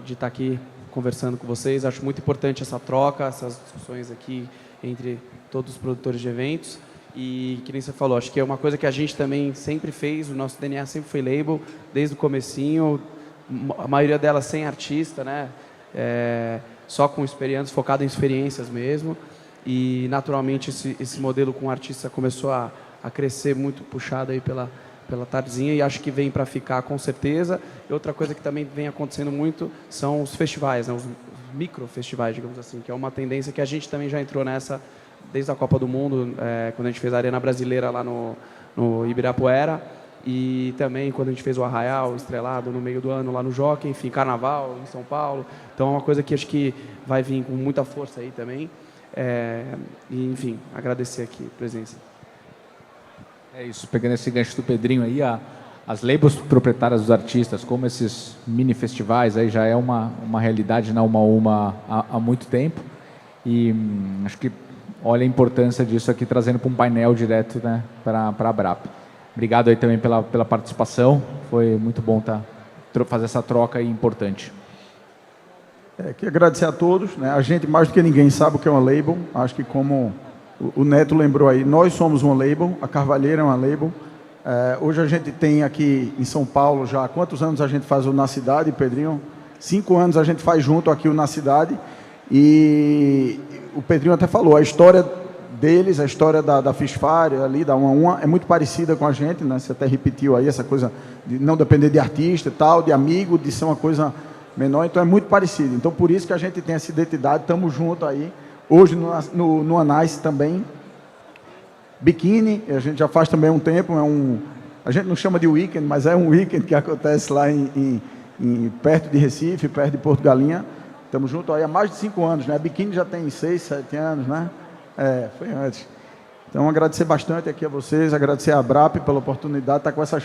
de estar aqui conversando com vocês. Acho muito importante essa troca, essas discussões aqui entre todos os produtores de eventos. E, que nem você falou, acho que é uma coisa que a gente também sempre fez, o nosso DNA sempre foi label, desde o comecinho, a maioria delas sem artista, né? Só com experiências, focado em experiências mesmo. E, naturalmente, esse modelo com artista começou a crescer muito puxado aí pela Tardezinha e acho que vem para ficar com certeza. E outra coisa que também vem acontecendo muito são os festivais, né? Os microfestivais, digamos assim, que é uma tendência que a gente também já entrou nessa desde a Copa do Mundo, quando a gente fez a Arena Brasileira lá no Ibirapuera. E também quando a gente fez o Arraial Estrelado no meio do ano lá no Jockey, enfim, Carnaval em São Paulo. Então é uma coisa que acho que vai vir com muita força aí também. E, enfim, agradecer aqui a presença. É isso, pegando esse gancho do Pedrinho aí, as labels proprietárias dos artistas, como esses mini festivais, aí já é uma realidade na Uma há muito tempo. E acho que olha a importância disso aqui, trazendo para um painel direto, né, para a ABRAP. Obrigado aí também pela participação, foi muito bom fazer essa troca aí importante. Queria agradecer a todos, né? A gente, mais do que ninguém, sabe o que é uma label. Acho que como o Neto lembrou aí, nós somos uma label, a Carvalheira é uma label. Hoje a gente tem aqui em São Paulo já, quantos anos a gente faz o Na Cidade, Pedrinho? 5 anos a gente faz junto aqui o Na Cidade. E o Pedrinho até falou, a história deles, a história da Fish Fire, ali, da Uma, é muito parecida com a gente, né? Você até repetiu aí essa coisa de não depender de artista e tal, de amigo, de ser uma coisa menor, então é muito parecido. Então, por isso que a gente tem essa identidade, estamos juntos aí. Hoje, no Anais também, Biquíni, a gente já faz também um tempo, a gente não chama de weekend, mas é um weekend que acontece lá perto de Recife, perto de Porto Galinha. Estamos juntos aí há mais de 5 anos, né? Biquíni já tem 6, 7 anos, né? Foi antes. Então, agradecer bastante aqui a vocês, agradecer a ABRAP pela oportunidade de estar com essas